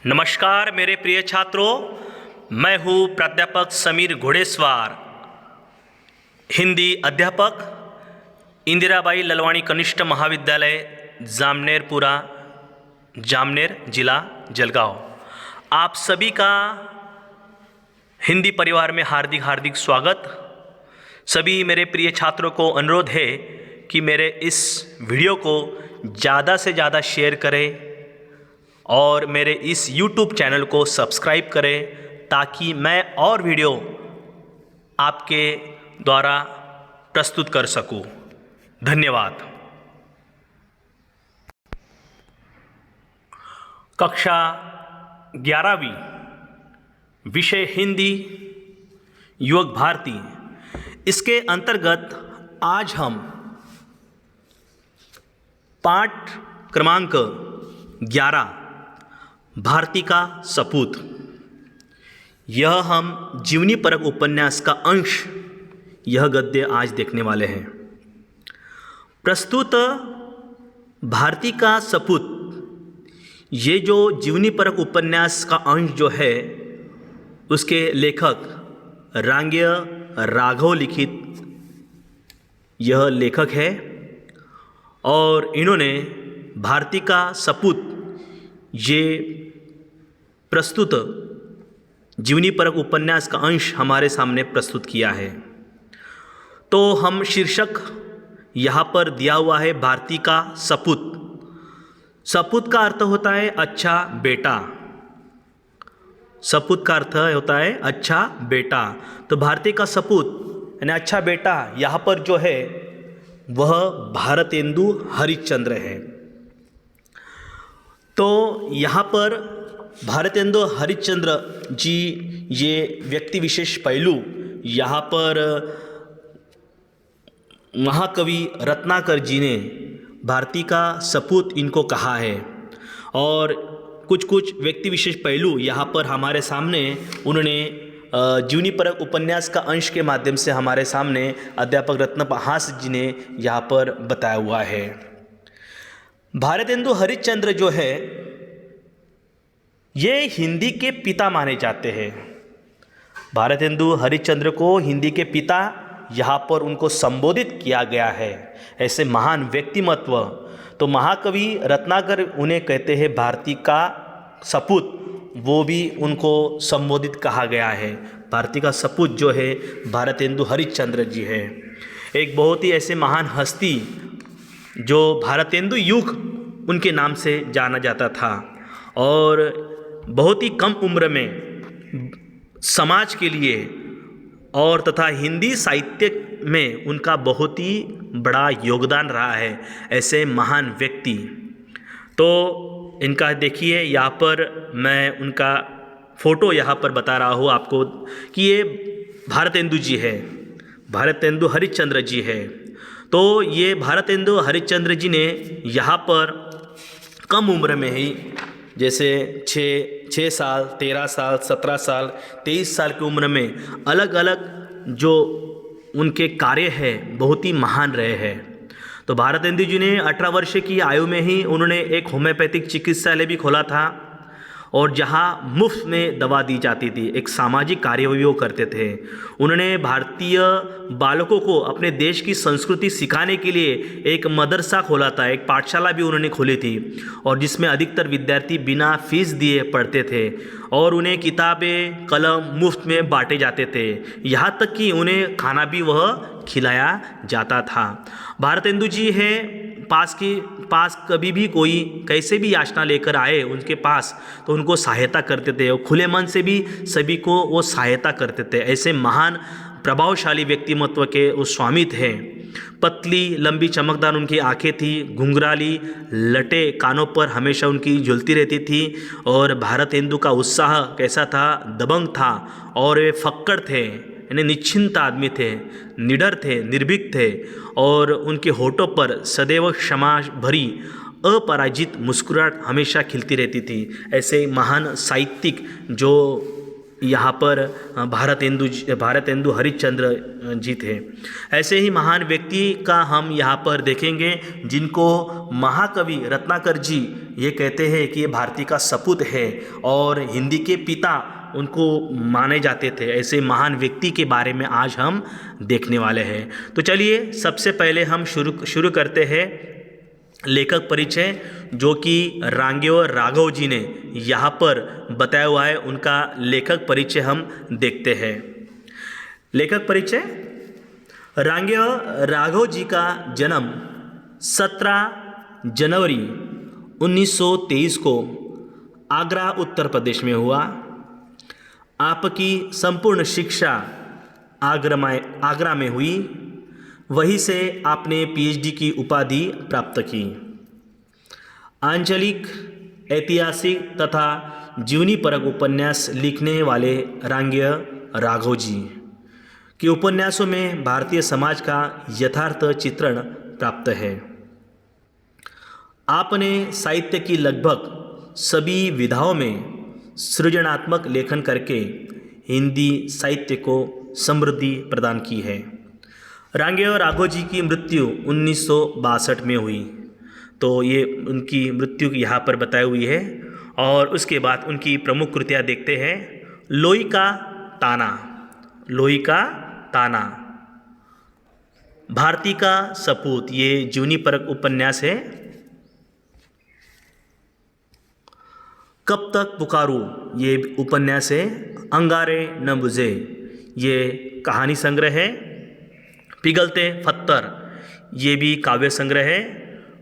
नमस्कार मेरे प्रिय छात्रों, मैं हूँ प्राध्यापक समीर घोड़ेस्वार, हिंदी अध्यापक, इंदिराबाई ललवाणी कनिष्ठ महाविद्यालय जामनेरपुरा, जामनेर जिला जलगांव। आप सभी का हिंदी परिवार में हार्दिक हार्दिक स्वागत। सभी मेरे प्रिय छात्रों को अनुरोध है कि मेरे इस वीडियो को ज़्यादा से ज़्यादा शेयर करें और मेरे इस YouTube चैनल को सब्सक्राइब करें ताकि मैं और वीडियो आपके द्वारा प्रस्तुत कर सकूं। धन्यवाद। कक्षा 11वीं, विषय हिंदी, युवक भारती। इसके अंतर्गत आज हम पाठ क्रमांक 11 भारती का सपूत, यह हम जीवनी परक उपन्यास का अंश, यह गद्य आज देखने वाले हैं। प्रस्तुत भारती का सपूत, ये जो जीवनी परक उपन्यास का अंश जो है, उसके लेखक रांगेय राघव लिखित यह लेखक है और इन्होंने भारती का सपूत ये प्रस्तुत जीवनी परक उपन्यास का अंश हमारे सामने प्रस्तुत किया है। तो हम शीर्षक यहाँ पर दिया हुआ है भारती का सपूत। सपूत का अर्थ होता है अच्छा बेटा। सपूत का अर्थ होता है अच्छा बेटा। तो भारती का सपूत यानी अच्छा बेटा, यहाँ पर जो है वह भारतेंदु हरिश्चंद्र है। तो यहाँ पर भारतेंदु हरिश्चंद्र जी, ये व्यक्ति विशेष पहलू यहाँ पर महाकवि रत्नाकर जी ने भारती का सपूत इनको कहा है और कुछ व्यक्ति विशेष पहलू यहाँ पर हमारे सामने उन्होंने जीवनी परक उपन्यास का अंश के माध्यम से हमारे सामने अध्यापक रत्नपहास जी ने यहाँ पर बताया हुआ है। भारतेंदु हरिश्चंद्र जो है ये हिंदी के पिता माने जाते हैं। भारतेंदु हरिश्चंद्र को हिंदी के पिता यहाँ पर उनको संबोधित किया गया है। ऐसे महान व्यक्तिमत्व, तो महाकवि रत्नाकर उन्हें कहते हैं भारती का सपूत, वो भी उनको संबोधित कहा गया है। भारती का सपूत जो है भारतेंदु हरिश्चंद्र जी है। एक बहुत ही ऐसे महान हस्ती जो भारतेंदु युग उनके नाम से जाना जाता था और बहुत ही कम उम्र में समाज के लिए और तथा हिंदी साहित्य में उनका बहुत ही बड़ा योगदान रहा है। ऐसे महान व्यक्ति, तो इनका देखिए यहाँ पर मैं उनका फ़ोटो यहाँ पर बता रहा हूँ आपको कि ये भारतेंदु जी है, भारतेंदु हरिश्चंद्र जी है। तो ये भारतेंदु हरिश्चंद्र जी ने यहाँ पर कम उम्र में ही, जैसे 6 साल, 13 साल, 17 साल, 23 साल की उम्र में अलग अलग जो उनके कार्य है बहुत ही महान रहे हैं। तो भारतेंदु जी ने 18 वर्ष की आयु में ही उन्होंने एक होम्योपैथिक चिकित्सालय भी खोला था और जहाँ मुफ्त में दवा दी जाती थी। एक सामाजिक कार्य भी वो करते थे। उन्होंने भारतीय बालकों को अपने देश की संस्कृति सिखाने के लिए एक मदरसा खोला था, एक पाठशाला भी उन्होंने खोली थी और जिसमें अधिकतर विद्यार्थी बिना फीस दिए पढ़ते थे और उन्हें किताबें कलम मुफ्त में बांटे जाते थे। यहाँ तक कि उन्हें खाना भी वह खिलाया जाता था। भारतेंदु जी है पास कभी भी कोई कैसे भी याचना लेकर आए उनके पास तो उनको सहायता करते थे और खुले मन से भी सभी को वो सहायता करते थे। ऐसे महान प्रभावशाली व्यक्तिमत्व के वो स्वामी थे। पतली लंबी चमकदार उनकी आंखें थी, घुंघराली लटे कानों पर हमेशा उनकी झुलती रहती थी और भारतेंदु का उत्साह कैसा था, दबंग था और वे फक्कड़ थे, यानी निश्चिंत आदमी थे, निडर थे, निर्भीक थे और उनके होठों पर सदैव क्षमा भरी अपराजित मुस्कुराहट हमेशा खिलती रहती थी। ऐसे महान साहित्यिक जो यहाँ पर भारतेंदु हरिश्चंद्र जी थे। ऐसे ही महान व्यक्ति का हम यहाँ पर देखेंगे जिनको महाकवि रत्नाकर जी ये कहते हैं कि ये भारतीय का सपूत है और हिंदी के पिता उनको माने जाते थे। ऐसे महान व्यक्ति के बारे में आज हम देखने वाले हैं। तो चलिए सबसे पहले हम शुरू करते हैं लेखक परिचय, जो कि रांगेय राघव जी ने यहाँ पर बताया हुआ है। उनका लेखक परिचय हम देखते हैं। लेखक परिचय, रांगेय राघव जी का जन्म 17 जनवरी 1923 को आगरा उत्तर प्रदेश में हुआ। आपकी संपूर्ण शिक्षा आगरा में हुई। वहीं से आपने पीएचडी की उपाधि प्राप्त की। आंचलिक, ऐतिहासिक तथा जीवनीपरक उपन्यास लिखने वाले रांगेय राघव जी के उपन्यासों में भारतीय समाज का यथार्थ चित्रण प्राप्त है। आपने साहित्य की लगभग सभी विधाओं में सृजनात्मक लेखन करके हिंदी साहित्य को समृद्धि प्रदान की है। रांगेय राघव जी की मृत्यु 1962 में हुई। तो ये उनकी मृत्यु यहाँ पर बताई हुई है। और उसके बाद उनकी प्रमुख कृतियाँ देखते हैं। लोई का ताना, लोई का ताना, भारती का सपूत, ये जीवनीपरक उपन्यास है। कब तक पुकारूं, ये उपन्यास है। अंगारे न बुझे, ये कहानी संग्रह है। पिघलते पत्थर, ये भी काव्य संग्रह है।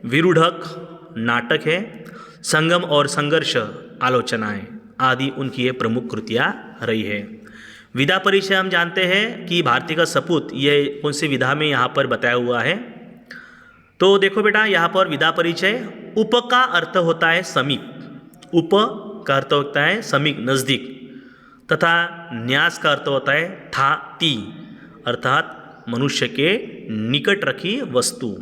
विरूढ़क नाटक है। संगम और संघर्ष आलोचनाएं आदि उनकी ये प्रमुख कृतियाँ रही है। विधा परिचय हम जानते हैं कि भारती का सपूत ये कौन सी विधा में यहाँ पर बताया हुआ है। तो देखो बेटा, यहाँ पर विधा परिचय, उप का अर्थ होता है समीप, उप का अर्थ होता है समीप, नज़दीक, तथा न्यास का अर्थ होता है था ती, अर्थात मनुष्य के निकट रखी वस्तु।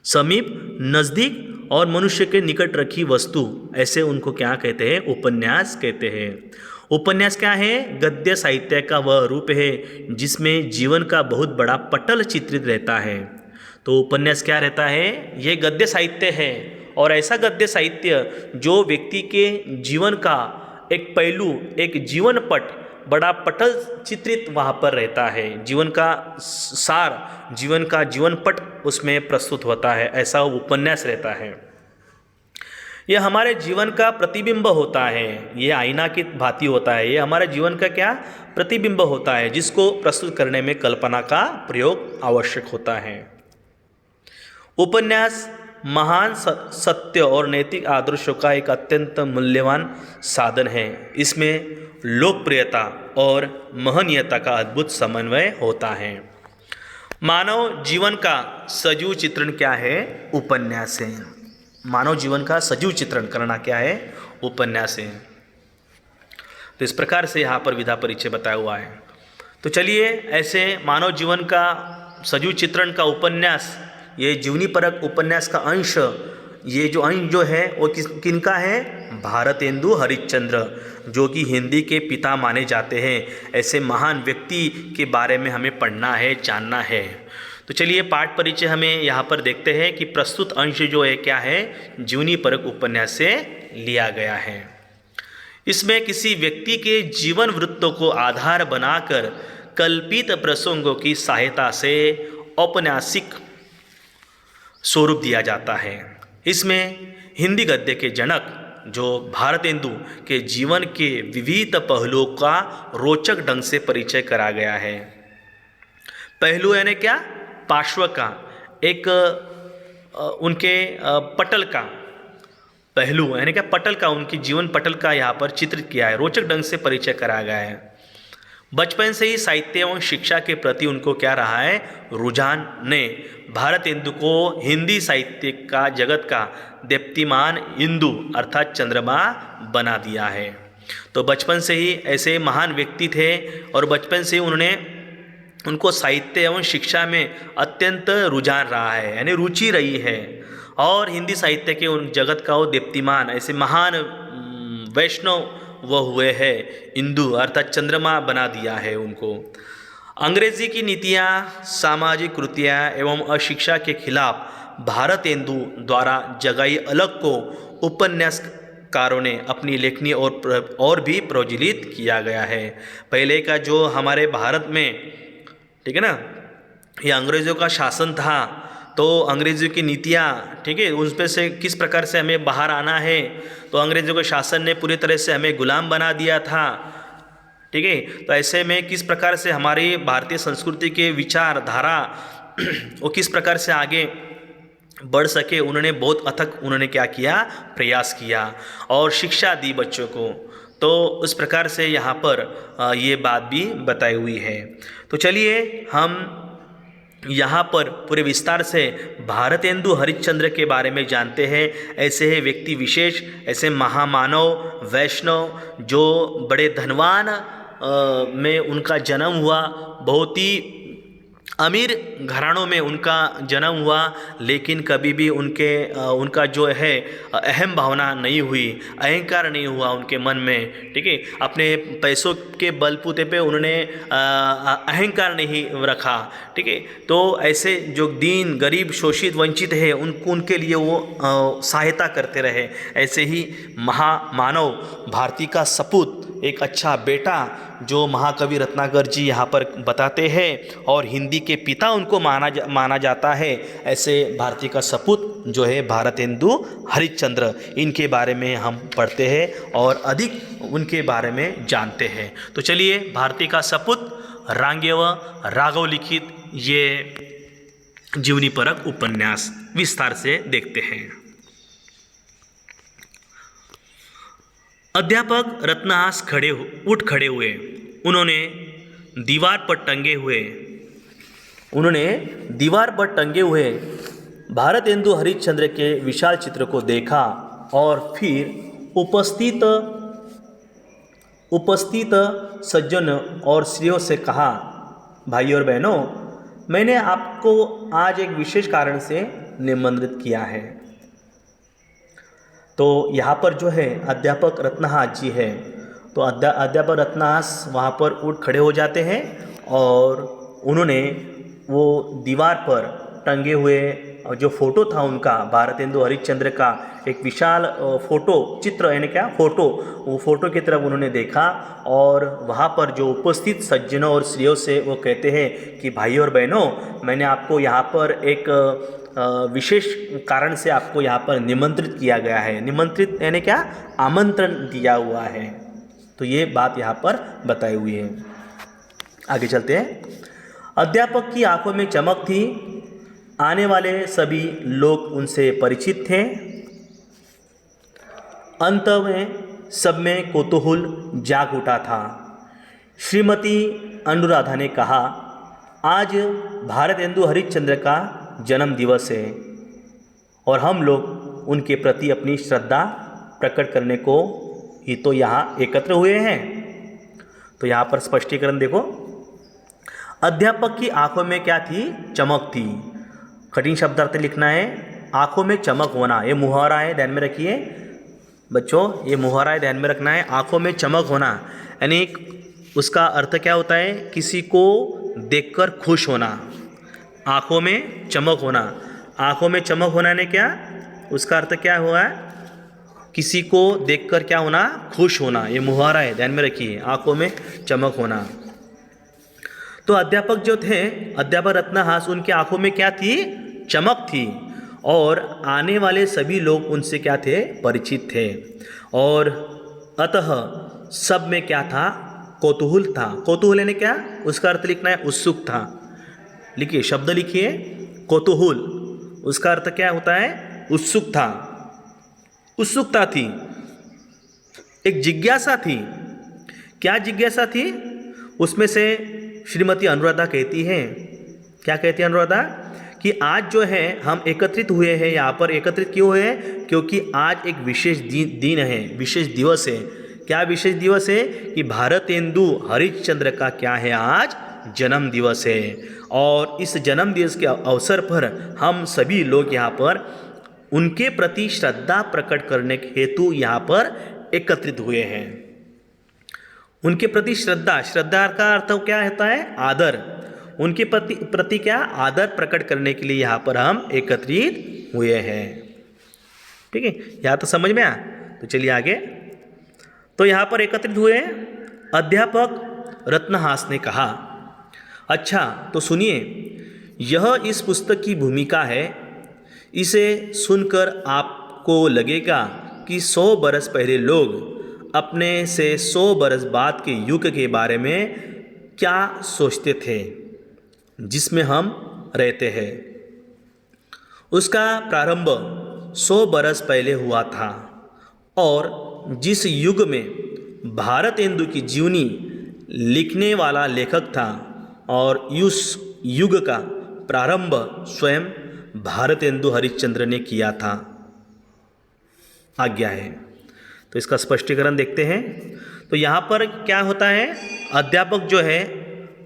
समीप, नज़दीक और मनुष्य के निकट रखी वस्तु, ऐसे उनको क्या कहते हैं, उपन्यास कहते हैं। उपन्यास क्या है, गद्य साहित्य का वह रूप है जिसमें जीवन का बहुत बड़ा पटल चित्रित रहता है। तो उपन्यास क्या रहता है, ये गद्य साहित्य है। और ऐसा गद्य साहित्य जो व्यक्ति के जीवन का एक पहलू, एक जीवन पट, बड़ा पटल चित्रित वहाँ पर रहता है। जीवन का सार, जीवन का जीवन पट उसमें प्रस्तुत होता है, ऐसा उपन्यास रहता है। यह हमारे जीवन का प्रतिबिंब होता है। ये आईना की भांति होता है। ये हमारे जीवन का क्या प्रतिबिंब होता है, जिसको प्रस्तुत करने में कल्पना का प्रयोग आवश्यक होता है। उपन्यास महान सत्य और नैतिक आदर्शों का एक अत्यंत मूल्यवान साधन है। इसमें लोकप्रियता और महनीयता का अद्भुत समन्वय होता है। मानव जीवन का सजीव चित्रण क्या है, उपन्यास है। मानव जीवन का सजीव चित्रण करना क्या है, उपन्यास है। तो इस प्रकार से यहाँ पर विधा परिचय बताया हुआ है। तो चलिए, ऐसे मानव जीवन का सजीव चित्रण का उपन्यास, ये जीवनीपरक उपन्यास का अंश, ये जो अंश जो है वो किनका है, भारतेंदु हरिश्चंद्र, जो कि हिंदी के पिता माने जाते हैं। ऐसे महान व्यक्ति के बारे में हमें पढ़ना है, जानना है। तो चलिए पाठ परिचय हमें यहाँ पर देखते हैं कि प्रस्तुत अंश जो है क्या है, जीवनीपरक उपन्यास से लिया गया है। इसमें किसी व्यक्ति के जीवन वृत्तों को आधार बनाकर कल्पित प्रसंगों की सहायता से औपन्यासिक स्वरूप दिया जाता है। इसमें हिंदी गद्य के जनक जो भारतेंदु के जीवन के विविध पहलुओं का रोचक ढंग से परिचय करा गया है। पहलू यानी क्या, पार्श्व का, एक उनके पटल का पहलू यानी क्या, पटल का, उनकी जीवन पटल का यहाँ पर चित्रित किया है, रोचक ढंग से परिचय कराया गया है। बचपन से ही साहित्य एवं शिक्षा के प्रति उनको क्या रहा है, रुझान ने भारतेंदु को हिंदी साहित्य का जगत का दीप्तिमान इंदु अर्थात चंद्रमा बना दिया है। तो बचपन से ही ऐसे महान व्यक्ति थे और बचपन से उनको साहित्य एवं शिक्षा में अत्यंत रुझान रहा है, यानी रुचि रही है। और हिंदी साहित्य के उन जगत का वो दीप्तिमान, ऐसे महान वैष्णव वह हुए हैं हिंदू, अर्थात चंद्रमा बना दिया है उनको। अंग्रेजी की नीतियाँ, सामाजिक कृतियाँ एवं अशिक्षा के खिलाफ भारतेंदु द्वारा जगाई अलग को उपन्यासकारों ने अपनी लेखनी और भी प्रज्वलित किया गया है। पहले का जो हमारे भारत में, ठीक है ना, ये अंग्रेज़ों का शासन था, तो अंग्रेज़ों की नीतियाँ, ठीक है, उस पे से किस प्रकार से हमें बाहर आना है, तो अंग्रेज़ों के शासन ने पूरी तरह से हमें गुलाम बना दिया था, ठीक है। तो ऐसे में किस प्रकार से हमारी भारतीय संस्कृति के विचारधारा वो किस प्रकार से आगे बढ़ सके, उन्होंने बहुत अथक उन्होंने क्या किया, प्रयास किया और शिक्षा दी बच्चों को। तो उस प्रकार से यहाँ पर ये बात भी बताई हुई है। तो चलिए हम यहाँ पर पूरे विस्तार से भारतेंदु हरिश्चंद्र के बारे में जानते हैं। ऐसे है व्यक्ति विशेष, ऐसे महामानव वैष्णव जो बड़े धनवान में उनका जन्म हुआ, बहुत ही अमीर घरानों में उनका जन्म हुआ, लेकिन कभी भी उनका जो है अहम भावना नहीं हुई, अहंकार नहीं हुआ उनके मन में, ठीक है। अपने पैसों के बलबूते पे उन्होंने अहंकार नहीं रखा, ठीक है। तो ऐसे जो दीन, गरीब, शोषित, वंचित है उनके लिए वो सहायता करते रहे। ऐसे ही महामानव, भारती का सपूत, एक अच्छा बेटा जो महाकवि रत्नाकर जी यहाँ पर बताते हैं, और हिंदी के पिता उनको माना जाता है। ऐसे भारती का सपूत जो है भारतेंदु हरिश्चंद्र, इनके बारे में हम पढ़ते हैं और अधिक उनके बारे में जानते हैं। तो चलिए भारती का सपूत रांगेय राघव लिखित ये जीवनी परक उपन्यास विस्तार से देखते हैं। अध्यापक रत्नहास उठ खड़े हुए। उन्होंने दीवार पर टंगे हुए भारतेंदु हरिश्चंद्र के विशाल चित्र को देखा और फिर उपस्थित सज्जन और स्त्रियों से कहा, भाई और बहनों, मैंने आपको आज एक विशेष कारण से निमंत्रित किया है। तो यहाँ पर जो है अध्यापक रत्नहास जी है, तो अध्यापक रत्नहास वहाँ पर उठ खड़े हो जाते हैं और उन्होंने वो दीवार पर टंगे हुए जो फोटो था उनका, भारतेंदु हरिश्चंद्र का एक विशाल फोटो चित्र, यानी क्या फोटो, वो फोटो की तरफ उन्होंने देखा और वहाँ पर जो उपस्थित सज्जनों और स्त्रियों से वो कहते हैं कि भाई और बहनों, मैंने आपको यहाँ पर एक विशेष कारण से आपको यहाँ पर निमंत्रित किया गया है। निमंत्रित यानी क्या, आमंत्रण दिया हुआ है। तो ये बात यहाँ पर बताई हुई है। आगे चलते हैं। अध्यापक की आंखों में चमक थी। आने वाले सभी लोग उनसे परिचित थे। अंत में सब में कौतूहल जाग उठा था। श्रीमती अनुराधा ने कहा, आज भारतेंदु हरिश्चंद्र का जन्म दिवस है और हम लोग उनके प्रति अपनी श्रद्धा प्रकट करने को ही तो यहाँ एकत्र हुए हैं। तो यहाँ पर स्पष्टीकरण देखो। अध्यापक की आंखों में क्या थी, चमक थी। कठिन शब्दार्थ लिखना है, आंखों में चमक होना, ये मुहावरा है, ध्यान में रखिए बच्चों, ये मुहावरा है, ध्यान में रखना है। आंखों में चमक होना यानी उसका अर्थ क्या होता है, किसी को देखकर खुश होना। आंखों में चमक होना, आंखों में चमक होना ने क्या, उसका अर्थ क्या हुआ है, किसी को देखकर क्या होना, खुश होना। ये मुहावरा है, ध्यान में रखिए, आंखों में चमक होना। तो अध्यापक जो थे, अध्यापक रत्नहास, उनकी आंखों में क्या थी, चमक थी और आने वाले सभी लोग उनसे क्या थे, परिचित थे। और अतः सब में क्या था, कौतूहल था। कौतूहल यानी क्या, उसका अर्थ लिखना है उत्सुक था। लिखिए, शब्द लिखिए, कौतूहल, उसका अर्थ क्या होता है, उत्सुक था, उत्सुकता थी, एक जिज्ञासा थी। क्या जिज्ञासा थी, उसमें से श्रीमती अनुराधा कहती हैं, क्या कहती है अनुराधा, कि आज जो है हम एकत्रित हुए हैं, यहाँ पर एकत्रित क्यों हुए हैं, क्योंकि आज एक विशेष दिन है, विशेष दिवस है। क्या विशेष दिवस है, कि भारतेंदु हरिश्चंद्र का क्या है, आज जन्म दिवस है। और इस जन्म दिवस के अवसर पर हम सभी लोग यहाँ पर उनके प्रति श्रद्धा प्रकट करने के हेतु यहाँ पर एकत्रित हुए हैं। उनके प्रति श्रद्धा, श्रद्धा का अर्थ क्या होता है? आदर। उनके प्रति क्या? आदर प्रकट करने के लिए यहाँ पर हम एकत्रित हुए हैं। ठीक है, यहाँ तो समझ में आया? तो चलिए आगे। तो यहाँ पर एकत्रित हुए अध्यापक रत्नहास ने कहा, अच्छा तो सुनिए, यह इस पुस्तक की भूमिका है। इसे सुनकर आपको लगेगा कि 100 बरस पहले लोग अपने से 100 बरस बाद के युग के बारे में क्या सोचते थे जिसमें हम रहते हैं। उसका प्रारंभ 100 बरस पहले हुआ था और जिस युग में भारतेंदु की जीवनी लिखने वाला लेखक था, और उस युग का प्रारंभ स्वयं भारतेंदु हरिश्चंद्र ने किया था। आज्ञा है। तो इसका स्पष्टीकरण देखते हैं। तो यहाँ पर क्या होता है, अध्यापक जो है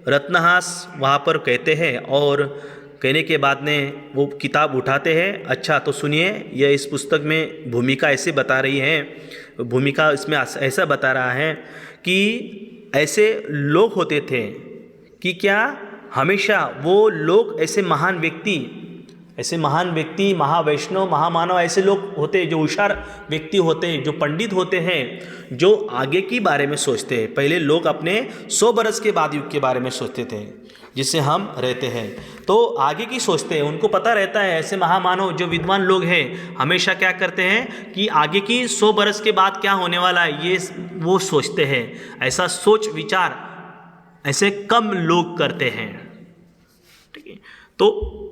रत्नहास वहाँ पर कहते हैं, और कहने के बाद में वो किताब उठाते हैं। अच्छा तो सुनिए, यह इस पुस्तक में भूमिका ऐसे बता रही है, भूमिका इसमें ऐसा बता रहा है कि ऐसे लोग होते थे कि क्या हमेशा वो लोग ऐसे महान व्यक्ति, महावैष्णव, महामानव ऐसे लोग होते जो होशियार व्यक्ति होते, जो पंडित होते हैं, जो आगे के बारे में सोचते हैं। पहले लोग अपने 100 बरस के बाद युग के बारे में सोचते थे जिससे हम रहते हैं, तो आगे की सोचते हैं। उनको पता रहता है, ऐसे महामानव जो विद्वान लोग हैं हमेशा क्या करते हैं कि आगे की 100 बरस के बाद क्या होने वाला है ये वो सोचते हैं। ऐसा सोच विचार ऐसे कम लोग करते हैं। ठीक है, तो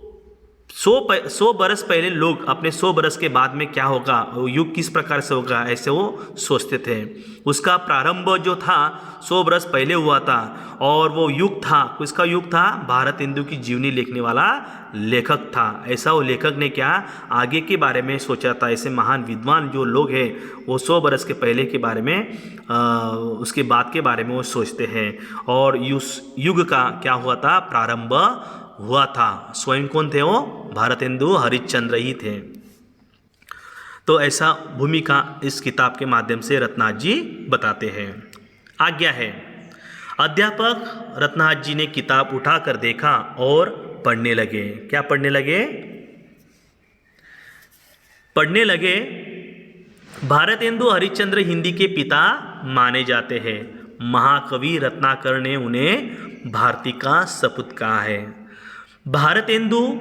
100 बरस पहले लोग अपने 100 बरस के बाद में क्या होगा, वो युग किस प्रकार से होगा, ऐसे वो सोचते थे। उसका प्रारंभ जो था 100 बरस पहले हुआ था, और वो युग था, उसका युग था भारतेंदु की जीवनी लिखने वाला लेखक था। ऐसा वो लेखक ने क्या आगे के बारे में सोचा था। ऐसे महान विद्वान जो लोग हैं वो 100 बरस के पहले के बारे में उसके बाद के बारे में वो सोचते हैं, और उस युग का क्या हुआ था, प्रारंभ हुआ था। स्वयं कौन थे वो? भारतेंदु हरिश्चंद्र ही थे। तो ऐसा भूमिका इस किताब के माध्यम से रत्नहास जी बताते हैं। आज्ञा है। अध्यापक रत्नहास जी ने किताब उठाकर देखा और पढ़ने लगे। क्या पढ़ने लगे? पढ़ने लगे, भारतेंदु हरिश्चंद्र हिंदी के पिता माने जाते हैं। महाकवि रत्नाकर ने उन्हें भारती का सपूत कहा है। भारतेंदु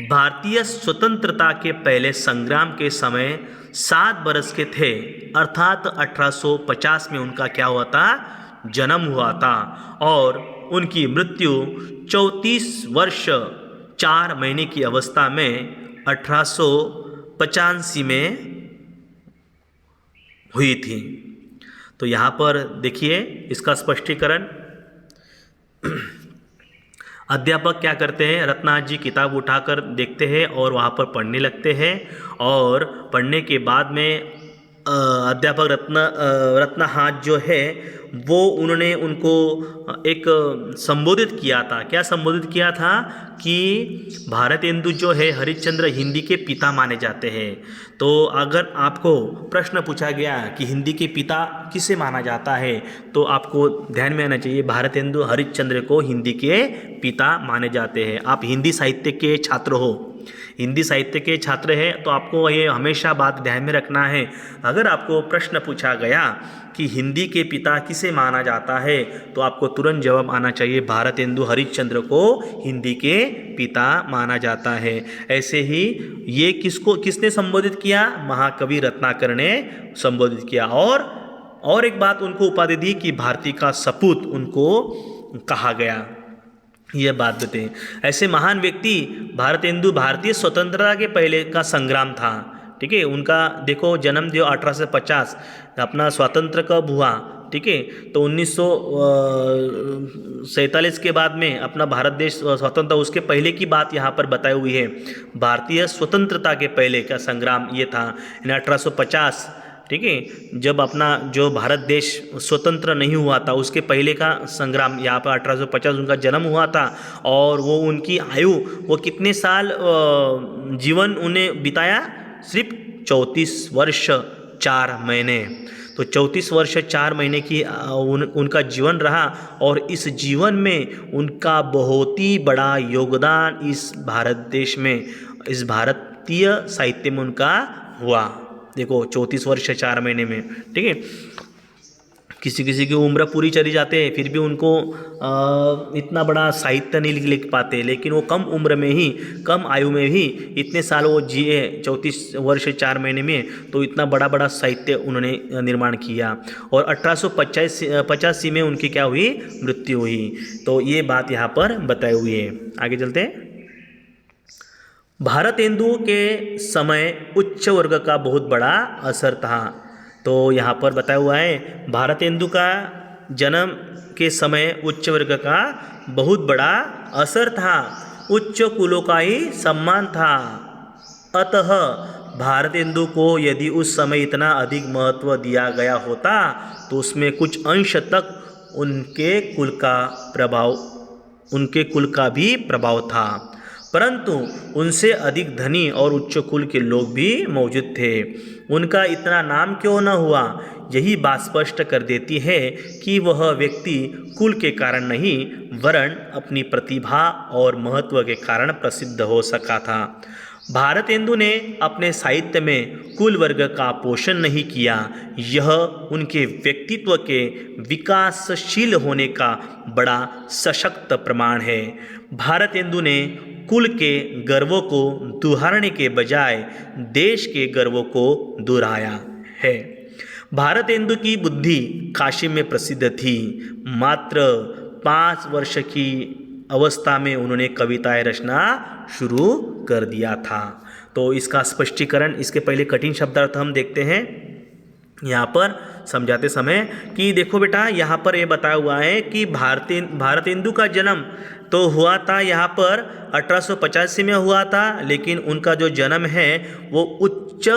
भारतीय स्वतंत्रता के पहले संग्राम के समय 7 बरस के थे, अर्थात 1850 में उनका क्या हुआ था, जन्म हुआ था, और उनकी मृत्यु 34 वर्ष 4 महीने की अवस्था में 1885 में हुई थी। तो यहाँ पर देखिए इसका स्पष्टीकरण। अध्यापक क्या करते हैं, रत्नहास जी किताब उठाकर देखते हैं और वहाँ पर पढ़ने लगते हैं, और पढ़ने के बाद में अध्यापक रत्नहास जो है वो उन्होंने उनको एक संबोधित किया था। क्या संबोधित किया था कि भारतेंदु जो है हरिश्चंद्र हिंदी के पिता माने जाते हैं। तो अगर आपको प्रश्न पूछा गया कि हिंदी के पिता किसे माना जाता है, तो आपको ध्यान में आना चाहिए भारतेंदु हरिश्चंद्र को हिंदी के पिता माने जाते हैं। आप हिंदी साहित्य के छात्र हो, हिंदी साहित्य के छात्र हैं, तो आपको ये हमेशा बात ध्यान में रखना है। अगर आपको प्रश्न पूछा गया कि हिंदी के पिता किसे माना जाता है, तो आपको तुरंत जवाब आना चाहिए भारतेंदु हरिश्चंद्र को हिंदी के पिता माना जाता है। ऐसे ही ये किसने संबोधित किया, महाकवि रत्नाकर ने संबोधित किया। और एक बात उनको उपाधि दी कि भारती का सपूत उनको कहा गया। यह बात बताएं, ऐसे महान व्यक्ति भारतेंदु भारतीय स्वतंत्रता के पहले का संग्राम था। ठीक है, उनका देखो जन्म जो 1850, अपना स्वतंत्र कब हुआ, ठीक है, तो 1947 के बाद में अपना भारत देश स्वतंत्र, उसके पहले की बात यहाँ पर बताई हुई है। भारतीय स्वतंत्रता के पहले का संग्राम ये था 1850, ठीक है, जब अपना जो भारत देश स्वतंत्र नहीं हुआ था उसके पहले का संग्राम यहाँ पर 1850 उनका जन्म हुआ था। और वो उनकी आयु, वो कितने साल जीवन उन्हें बिताया, सिर्फ 34 वर्ष 4 महीने। तो 34 वर्ष 4 महीने की उनका जीवन रहा और इस जीवन में उनका बहुत ही बड़ा योगदान इस भारत देश में, इस भारतीय साहित्य में उनका हुआ। देखो 34 वर्ष 4 महीने में, ठीक है। किसी किसी की उम्र पूरी चली जाते हैं फिर भी उनको इतना बड़ा साहित्य नहीं लिख पाते, लेकिन वो कम उम्र में ही, कम आयु में ही इतने साल वो जिए, 34 वर्ष 4 महीने में, तो इतना बड़ा बड़ा साहित्य उन्होंने निर्माण किया। और 1885 में उनकी क्या हुई, मृत्यु हुई। तो ये बात यहाँ पर बताई हुई है। आगे चलते हैं। भारतेंदु के समय उच्च वर्ग का बहुत बड़ा असर था। तो यहाँ पर बताया हुआ है भारतेंदु का जन्म के समय उच्च वर्ग का बहुत बड़ा असर था, उच्च कुलों का ही सम्मान था। अतः भारतेंदु को यदि उस समय इतना अधिक महत्व दिया गया होता तो उसमें कुछ अंश तक उनके कुल का भी प्रभाव था, परंतु उनसे अधिक धनी और उच्च कुल के लोग भी मौजूद थे। उनका इतना नाम क्यों न हुआ, यही बात स्पष्ट कर देती है कि वह व्यक्ति कुल के कारण नहीं वरन अपनी प्रतिभा और महत्व के कारण प्रसिद्ध हो सका था। भारतेंदु ने अपने साहित्य में कुल वर्ग का पोषण नहीं किया, यह उनके व्यक्तित्व के विकासशील होने का बड़ा सशक्त प्रमाण है। भारतेंदु ने कुल के गर्वों को दुहारने के बजाय देश के गर्वों को दोहराया है। भारतेंदु की बुद्धि काशी में प्रसिद्ध थी। मात्र 5 वर्ष की अवस्था में उन्होंने कविताएं रचना शुरू कर दिया था। तो इसका स्पष्टीकरण, इसके पहले कठिन शब्दार्थ हम देखते हैं यहाँ पर समझाते समय कि देखो बेटा, यहाँ पर ये बताया हुआ है कि भारतेंदु का जन्म तो हुआ था यहाँ पर 1885 में हुआ था, लेकिन उनका जो जन्म है वो उच्च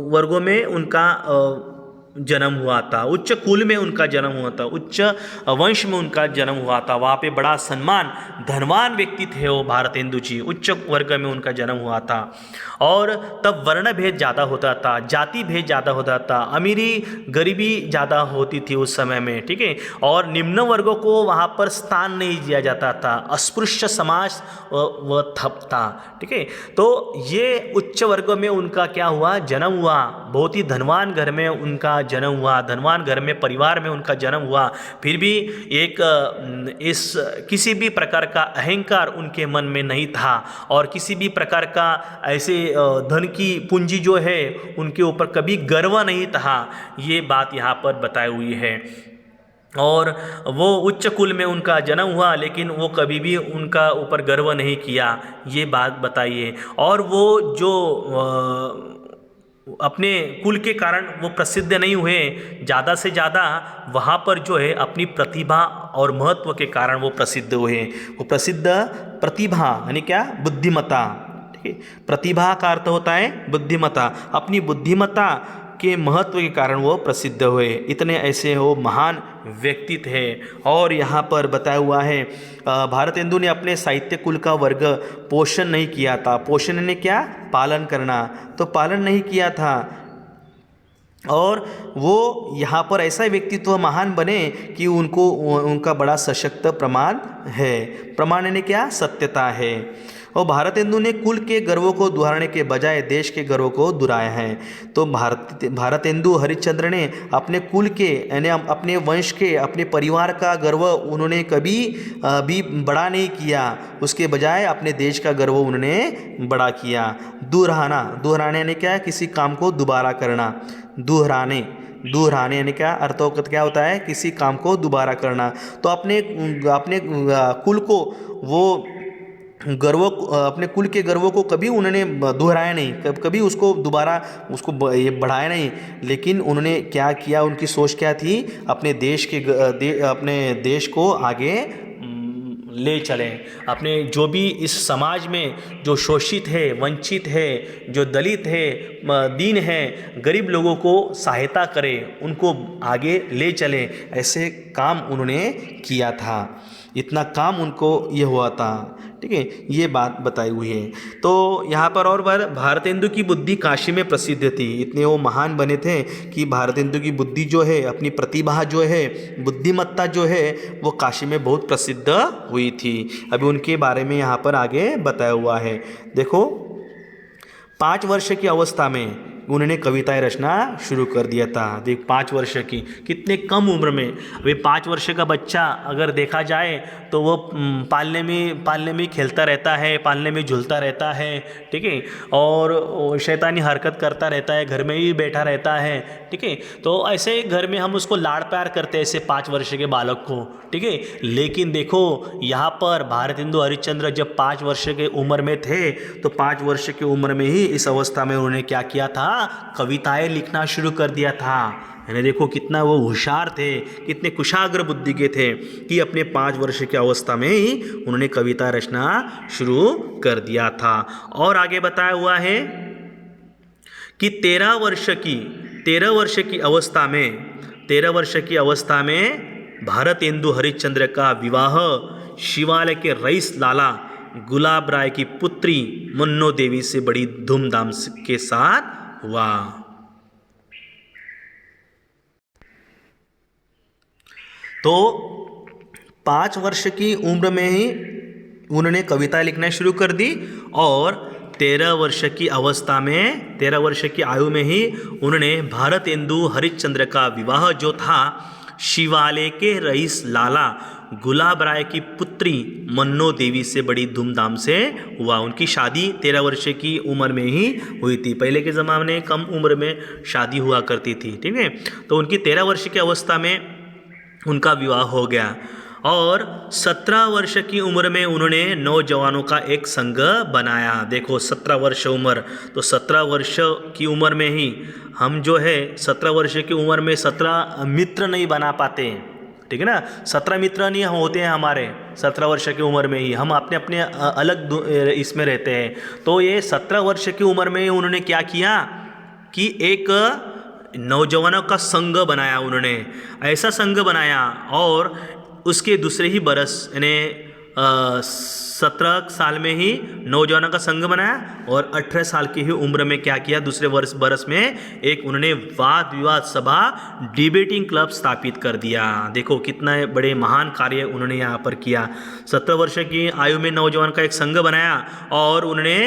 वर्गों में उनका जन्म हुआ था, उच्च कुल में उनका जन्म हुआ था, उच्च वंश में उनका जन्म हुआ था। वहाँ पे बड़ा सम्मान, धनवान व्यक्ति थे वो भारतेंदु जी, उच्च वर्ग में उनका जन्म हुआ था। और तब वर्ण भेद ज़्यादा होता था, जाति भेद ज़्यादा होता था, अमीरी गरीबी ज़्यादा होती थी उस समय में, ठीक है। और निम्न वर्गों को वहाँ पर स्थान नहीं दिया जाता था, अस्पृश्य समाज वह था, ठीक है। तो ये उच्च वर्ग में उनका क्या हुआ, जन्म हुआ। बहुत ही धनवान घर में उनका जन्म हुआ, धनवान घर में, परिवार में उनका जन्म हुआ। फिर भी किसी भी प्रकार का अहंकार उनके मन में नहीं था और किसी भी प्रकार का ऐसे धन की पूंजी जो है उनके ऊपर कभी गर्व नहीं था। ये बात यहाँ पर बताई हुई है। और वो उच्च कुल में उनका जन्म हुआ, लेकिन वो कभी भी उनका ऊपर गर्व नहीं किया, ये बात बताइए। और वो जो अपने कुल के कारण वो प्रसिद्ध नहीं हुए, ज़्यादा से ज़्यादा वहाँ पर जो है अपनी प्रतिभा और महत्व के कारण वो प्रसिद्ध हुए। वो प्रसिद्ध प्रतिभा यानी क्या, बुद्धिमत्ता, ठीक है। प्रतिभा का अर्थ होता है बुद्धिमत्ता, अपनी बुद्धिमत्ता के महत्व के कारण वो प्रसिद्ध हुए। इतने ऐसे वो महान व्यक्ति थे। और यहाँ पर बताया हुआ है भारतेंदु ने अपने साहित्य कुल का वर्ग पोषण नहीं किया था। पोषण ने क्या, पालन करना, तो पालन नहीं किया था। और वो यहाँ पर ऐसा व्यक्तित्व महान बने कि उनका बड़ा सशक्त प्रमाण है। प्रमाण ने क्या, सत्यता है। और भारतेंदु ने कुल के गर्वों को दोहराने के बजाय देश के गर्वों को दोहराया है। तो भारतेंदु हरिश्चंद्र ने अपने कुल के यानी अपने वंश के, अपने परिवार का गर्व उन्होंने कभी भी बड़ा नहीं किया, उसके बजाय अपने देश का गर्व उन्होंने बड़ा किया। दोहराने ने क्या, किसी काम को दोबारा करना। दोहराने यानी क्या, अर्थोक्त क्या होता है, किसी काम को दोबारा करना। तो अपने कुल को वो अपने कुल के गर्वों को कभी उन्होंने दोहराया नहीं, कभी उसको दोबारा ये बढ़ाया नहीं, लेकिन उन्होंने क्या किया, उनकी सोच क्या थी, अपने देश को आगे ले चलें। अपने जो भी इस समाज में जो शोषित है, वंचित है, जो दलित है, दीन है, गरीब लोगों को सहायता करें, उनको आगे ले चलें, ऐसे काम उन्होंने किया था। इतना काम उनको ये हुआ था, ठीक है, ये बात बताई हुई है। तो यहाँ पर और बार भारतेंदु की बुद्धि काशी में प्रसिद्ध थी। इतने वो महान बने थे कि भारतेंदु की बुद्धि जो है, अपनी प्रतिभा जो है, बुद्धिमत्ता जो है, वो काशी में बहुत प्रसिद्ध हुई थी। अभी उनके बारे में यहाँ पर आगे बताया हुआ है। देखो, 5 वर्ष की अवस्था में उन्होंने कविताएं रचना शुरू कर दिया था। देख, 5 वर्ष की, कितने कम उम्र में। अभी 5 वर्ष का बच्चा अगर देखा जाए तो वो पालने में खेलता रहता है, पालने में झूलता रहता है, ठीक है, और शैतानी हरकत करता रहता है, घर में ही बैठा रहता है, ठीक है। तो ऐसे घर में हम उसको लाड़ प्यार करते हैं, ऐसे 5 वर्ष के बालक को, ठीक है। लेकिन देखो, यहाँ पर भारतेंदु हरिश्चंद्र जब 5 वर्ष के उम्र में थे तो 5 वर्ष की उम्र में ही इस अवस्था में उन्होंने क्या किया था, कविताएं लिखना शुरू कर दिया था। यानी देखो कितना वो होशियार थे, कितने कुशाग्र बुद्धि के थे कि अपने 5 वर्ष की अवस्था में ही उन्होंने कविता रचना शुरू कर दिया था। और आगे बताया हुआ है कि 13 वर्ष की अवस्था में भारतेंदु हरिश्चंद्र का विवाह शिवालय के रईस लाला गुलाब राय की पुत्री मन्नो देवी से बड़ी धूमधाम के साथ हुआ। तो 5 वर्ष की उम्र में ही उन्होंने कविता लिखना शुरू कर दी और 13 वर्ष की अवस्था में, 13 वर्ष की आयु में ही उन्होंने भारतेंदु हरिश्चंद्र का विवाह जो था शिवालय के रईस लाला गुलाब राय की पुत्री मन्नो देवी से बड़ी धूमधाम से हुआ। उनकी शादी 13 वर्ष की उम्र में ही हुई थी। पहले के ज़माने में कम उम्र में शादी हुआ करती थी, ठीक है। तो उनकी 13 वर्ष की अवस्था में उनका विवाह हो गया और 17 वर्ष की उम्र में उन्होंने नौजवानों का एक संघ बनाया। देखो, 17 वर्ष उम्र, तो 17 वर्ष की उम्र में ही हम जो है 17 वर्ष की उम्र में 17 मित्र नहीं बना पाते हैं, ठीक है ना। 17 मित्र नहीं होते हैं हमारे 17 वर्ष की उम्र में ही, हम अपने अपने अलग इसमें रहते हैं। तो ये 17 वर्ष की उम्र में उन्होंने क्या किया कि एक नौजवानों का संघ बनाया। उन्होंने ऐसा संघ बनाया और उसके दूसरे ही बरस यानी 17 साल में ही नौजवानों का संघ बनाया और 18 साल की ही उम्र में क्या किया, दूसरे बरस में एक उन्होंने वाद विवाद सभा डिबेटिंग क्लब स्थापित कर दिया। देखो कितना बड़े महान कार्य उन्होंने यहाँ पर किया। 17 वर्ष की आयु में नौजवान का एक संघ बनाया और उन्होंने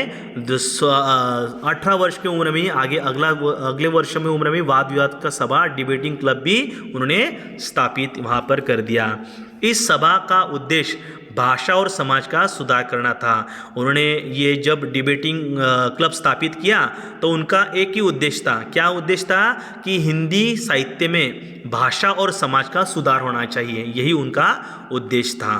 18 वर्ष की उम्र में अगले वर्ष में उम्र में वाद विवाद का सभा डिबेटिंग क्लब भी उन्होंने स्थापित वहाँ पर कर दिया। इस सभा का उद्देश्य भाषा और समाज का सुधार करना था। उन्होंने ये जब डिबेटिंग क्लब स्थापित किया तो उनका एक ही उद्देश्य था। क्या उद्देश्य था कि हिंदी साहित्य में भाषा और समाज का सुधार होना चाहिए, यही उनका उद्देश्य था।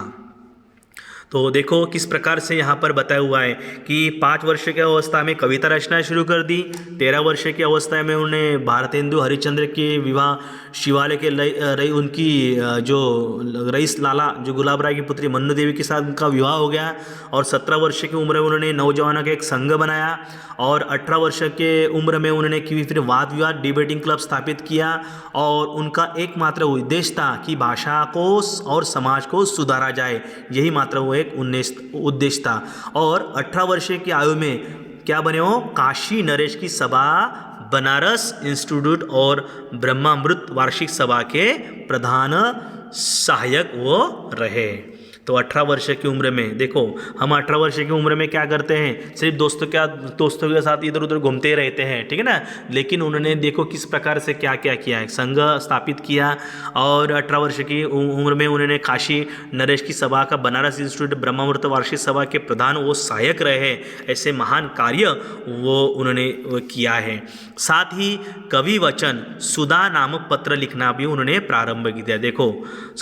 तो देखो किस प्रकार से यहाँ पर बताया हुआ है कि 5 वर्ष की अवस्था में कविता रचना शुरू कर दी। 13 वर्ष की अवस्था में उन्होंने भारतेंदु हरिश्चंद्र के विवाह शिवालय के उनकी जो रईस लाला जो गुलाब राय की पुत्री मन्नू देवी के साथ उनका विवाह हो गया और 17 वर्ष की उम्र में उन्होंने नौजवानों का एक संघ बनाया और 18 वर्ष के उम्र में उन्होंने फिर वाद विवाद डिबेटिंग क्लब स्थापित किया और उनका एकमात्र उद्देश्य था कि भाषा को और समाज को सुधारा जाए, यही मात्र वो एक उद्देश्य था। और 18 वर्ष की आयु में क्या बने हो, काशी नरेश की सभा, बनारस इंस्टीट्यूट और ब्रह्मामृत वार्षिक सभा के प्रधान सहायक वो रहे। तो 18 वर्ष की उम्र में देखो, हम 18 वर्ष की उम्र में क्या करते हैं, सिर्फ दोस्तों के साथ इधर उधर घूमते रहते हैं, ठीक है ना। लेकिन उन्होंने देखो किस प्रकार से क्या क्या किया है, संघ स्थापित किया और 18 वर्ष की उम्र में उन्होंने काशी नरेश की सभा का, बनारस इंस्टीट्यूट ब्रह्मामृत वार्षिक सभा के प्रधान वो सहायक रहे। ऐसे महान कार्य वो उन्होंने किया है। साथ ही कवि वचन सुधा नामक पत्र लिखना भी उन्होंने प्रारंभ किया। देखो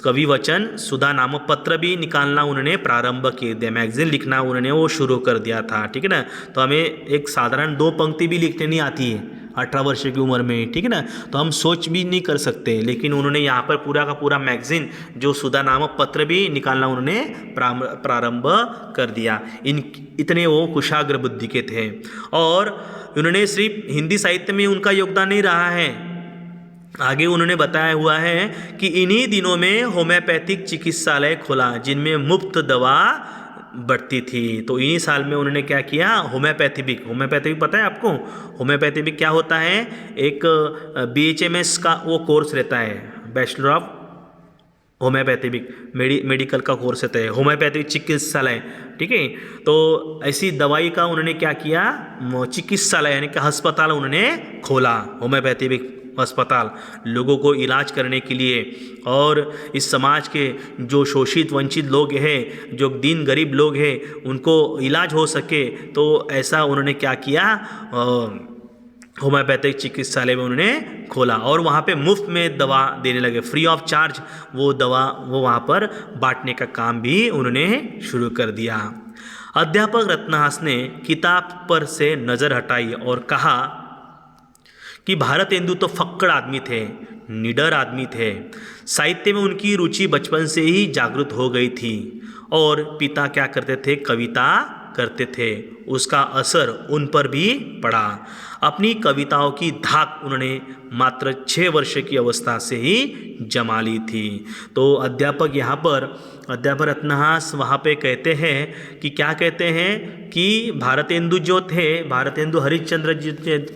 कवि वचन सुधा नामक पत्र भी निकालना उन्होंने प्रारंभ किए दिया, मैगजीन लिखना उन्होंने वो शुरू कर दिया था, ठीक है ना। तो हमें एक साधारण 2 पंक्ति भी लिखने नहीं आती है 18 वर्ष की उम्र में, ठीक है ना। तो हम सोच भी नहीं कर सकते, लेकिन उन्होंने यहाँ पर पूरा का पूरा मैगजीन जो सुधा नामक पत्र भी निकालना उन्होंने प्रारंभ कर दिया। इतने वो कुशाग्र बुद्धि के थे। और उन्होंने सिर्फ हिंदी साहित्य में उनका योगदान नहीं रहा है, आगे उन्होंने बताया हुआ है कि इन्हीं दिनों में होम्योपैथिक चिकित्सालय खोला जिनमें मुफ्त दवा बढ़ती थी। तो इन्हीं साल में उन्होंने क्या किया, होम्योपैथिक पता है आपको? होम्योपैथिक क्या होता है? एक BHMS का वो कोर्स रहता है, बैचलर ऑफ होम्योपैथिक मेडिकल का कोर्स रहता है, होम्योपैथिक चिकित्सालय। ठीक है, तो ऐसी दवाई का उन्होंने क्या किया, चिकित्सालय यानी कि अस्पताल उन्होंने खोला, होम्योपैथिक अस्पताल लोगों को इलाज करने के लिए। और इस समाज के जो शोषित वंचित लोग हैं, जो दीन गरीब लोग हैं, उनको इलाज हो सके, तो ऐसा उन्होंने क्या किया, होम्योपैथिक चिकित्सालय में उन्होंने खोला और वहाँ पे मुफ्त में दवा देने लगे, फ्री ऑफ चार्ज वो दवा वो वहाँ पर बांटने का काम भी उन्होंने शुरू कर दिया। अध्यापक रत्नहास ने किताब पर से नज़र हटाई और कहा कि भारतेंदु तो फक्कड़ आदमी थे, निडर आदमी थे। साहित्य में उनकी रुचि बचपन से ही जागृत हो गई थी और पिता क्या करते थे, कविता करते थे, उसका असर उन पर भी पड़ा। अपनी कविताओं की धाक उन्होंने मात्र 6 वर्ष की अवस्था से ही जमा ली थी। तो अध्यापक रत्नहास वहाँ पे कहते हैं कि क्या कहते हैं कि भारतेंदु जो थे, भारतेंदु हरिश्चंद्र जी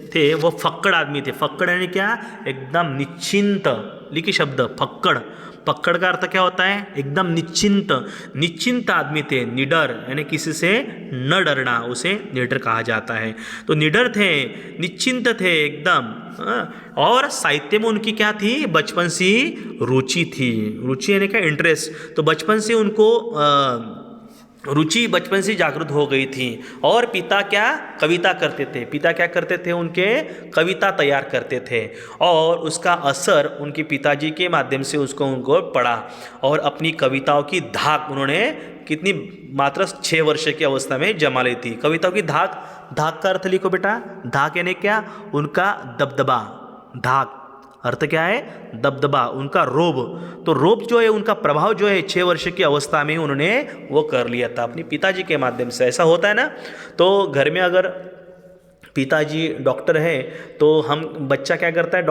थे, वो फक्कड़ आदमी थे। फक्कड़ यानी क्या, एकदम निश्चिंत, लिखिए शब्द फक्कड़। पकड़ का अर्थ क्या होता है, एकदम निश्चिंत आदमी थे। निडर यानी किसी से न डरना, उसे निडर कहा जाता है। तो निडर थे, निश्चिंत थे एकदम। और साहित्य में उनकी क्या थी, बचपन से रुचि थी। रुचि यानी क्या, इंटरेस्ट। तो बचपन से उनको रुचि बचपन से जागृत हो गई थी। और पिता क्या, कविता करते थे। पिता क्या करते थे, उनके कविता तैयार करते थे और उसका असर उनके पिताजी के माध्यम से उनको पड़ा और अपनी कविताओं की धाक उन्होंने कितनी, मात्र 6 वर्ष की अवस्था में जमा ली थी। कविताओं की धाक का अर्थ लिखो बेटा। धाक यानी क्या, उनका दबदबा। धाक अर्थ क्या है, दबदबा, उनका रोब। तो रोब जो है, उनका प्रभाव जो है 6 वर्ष की अवस्था में उन्होंने वो कर लिया था अपने पिताजी के माध्यम से। ऐसा होता है ना, तो घर में अगर पिताजी डॉक्टर है तो हम बच्चा क्या करता है,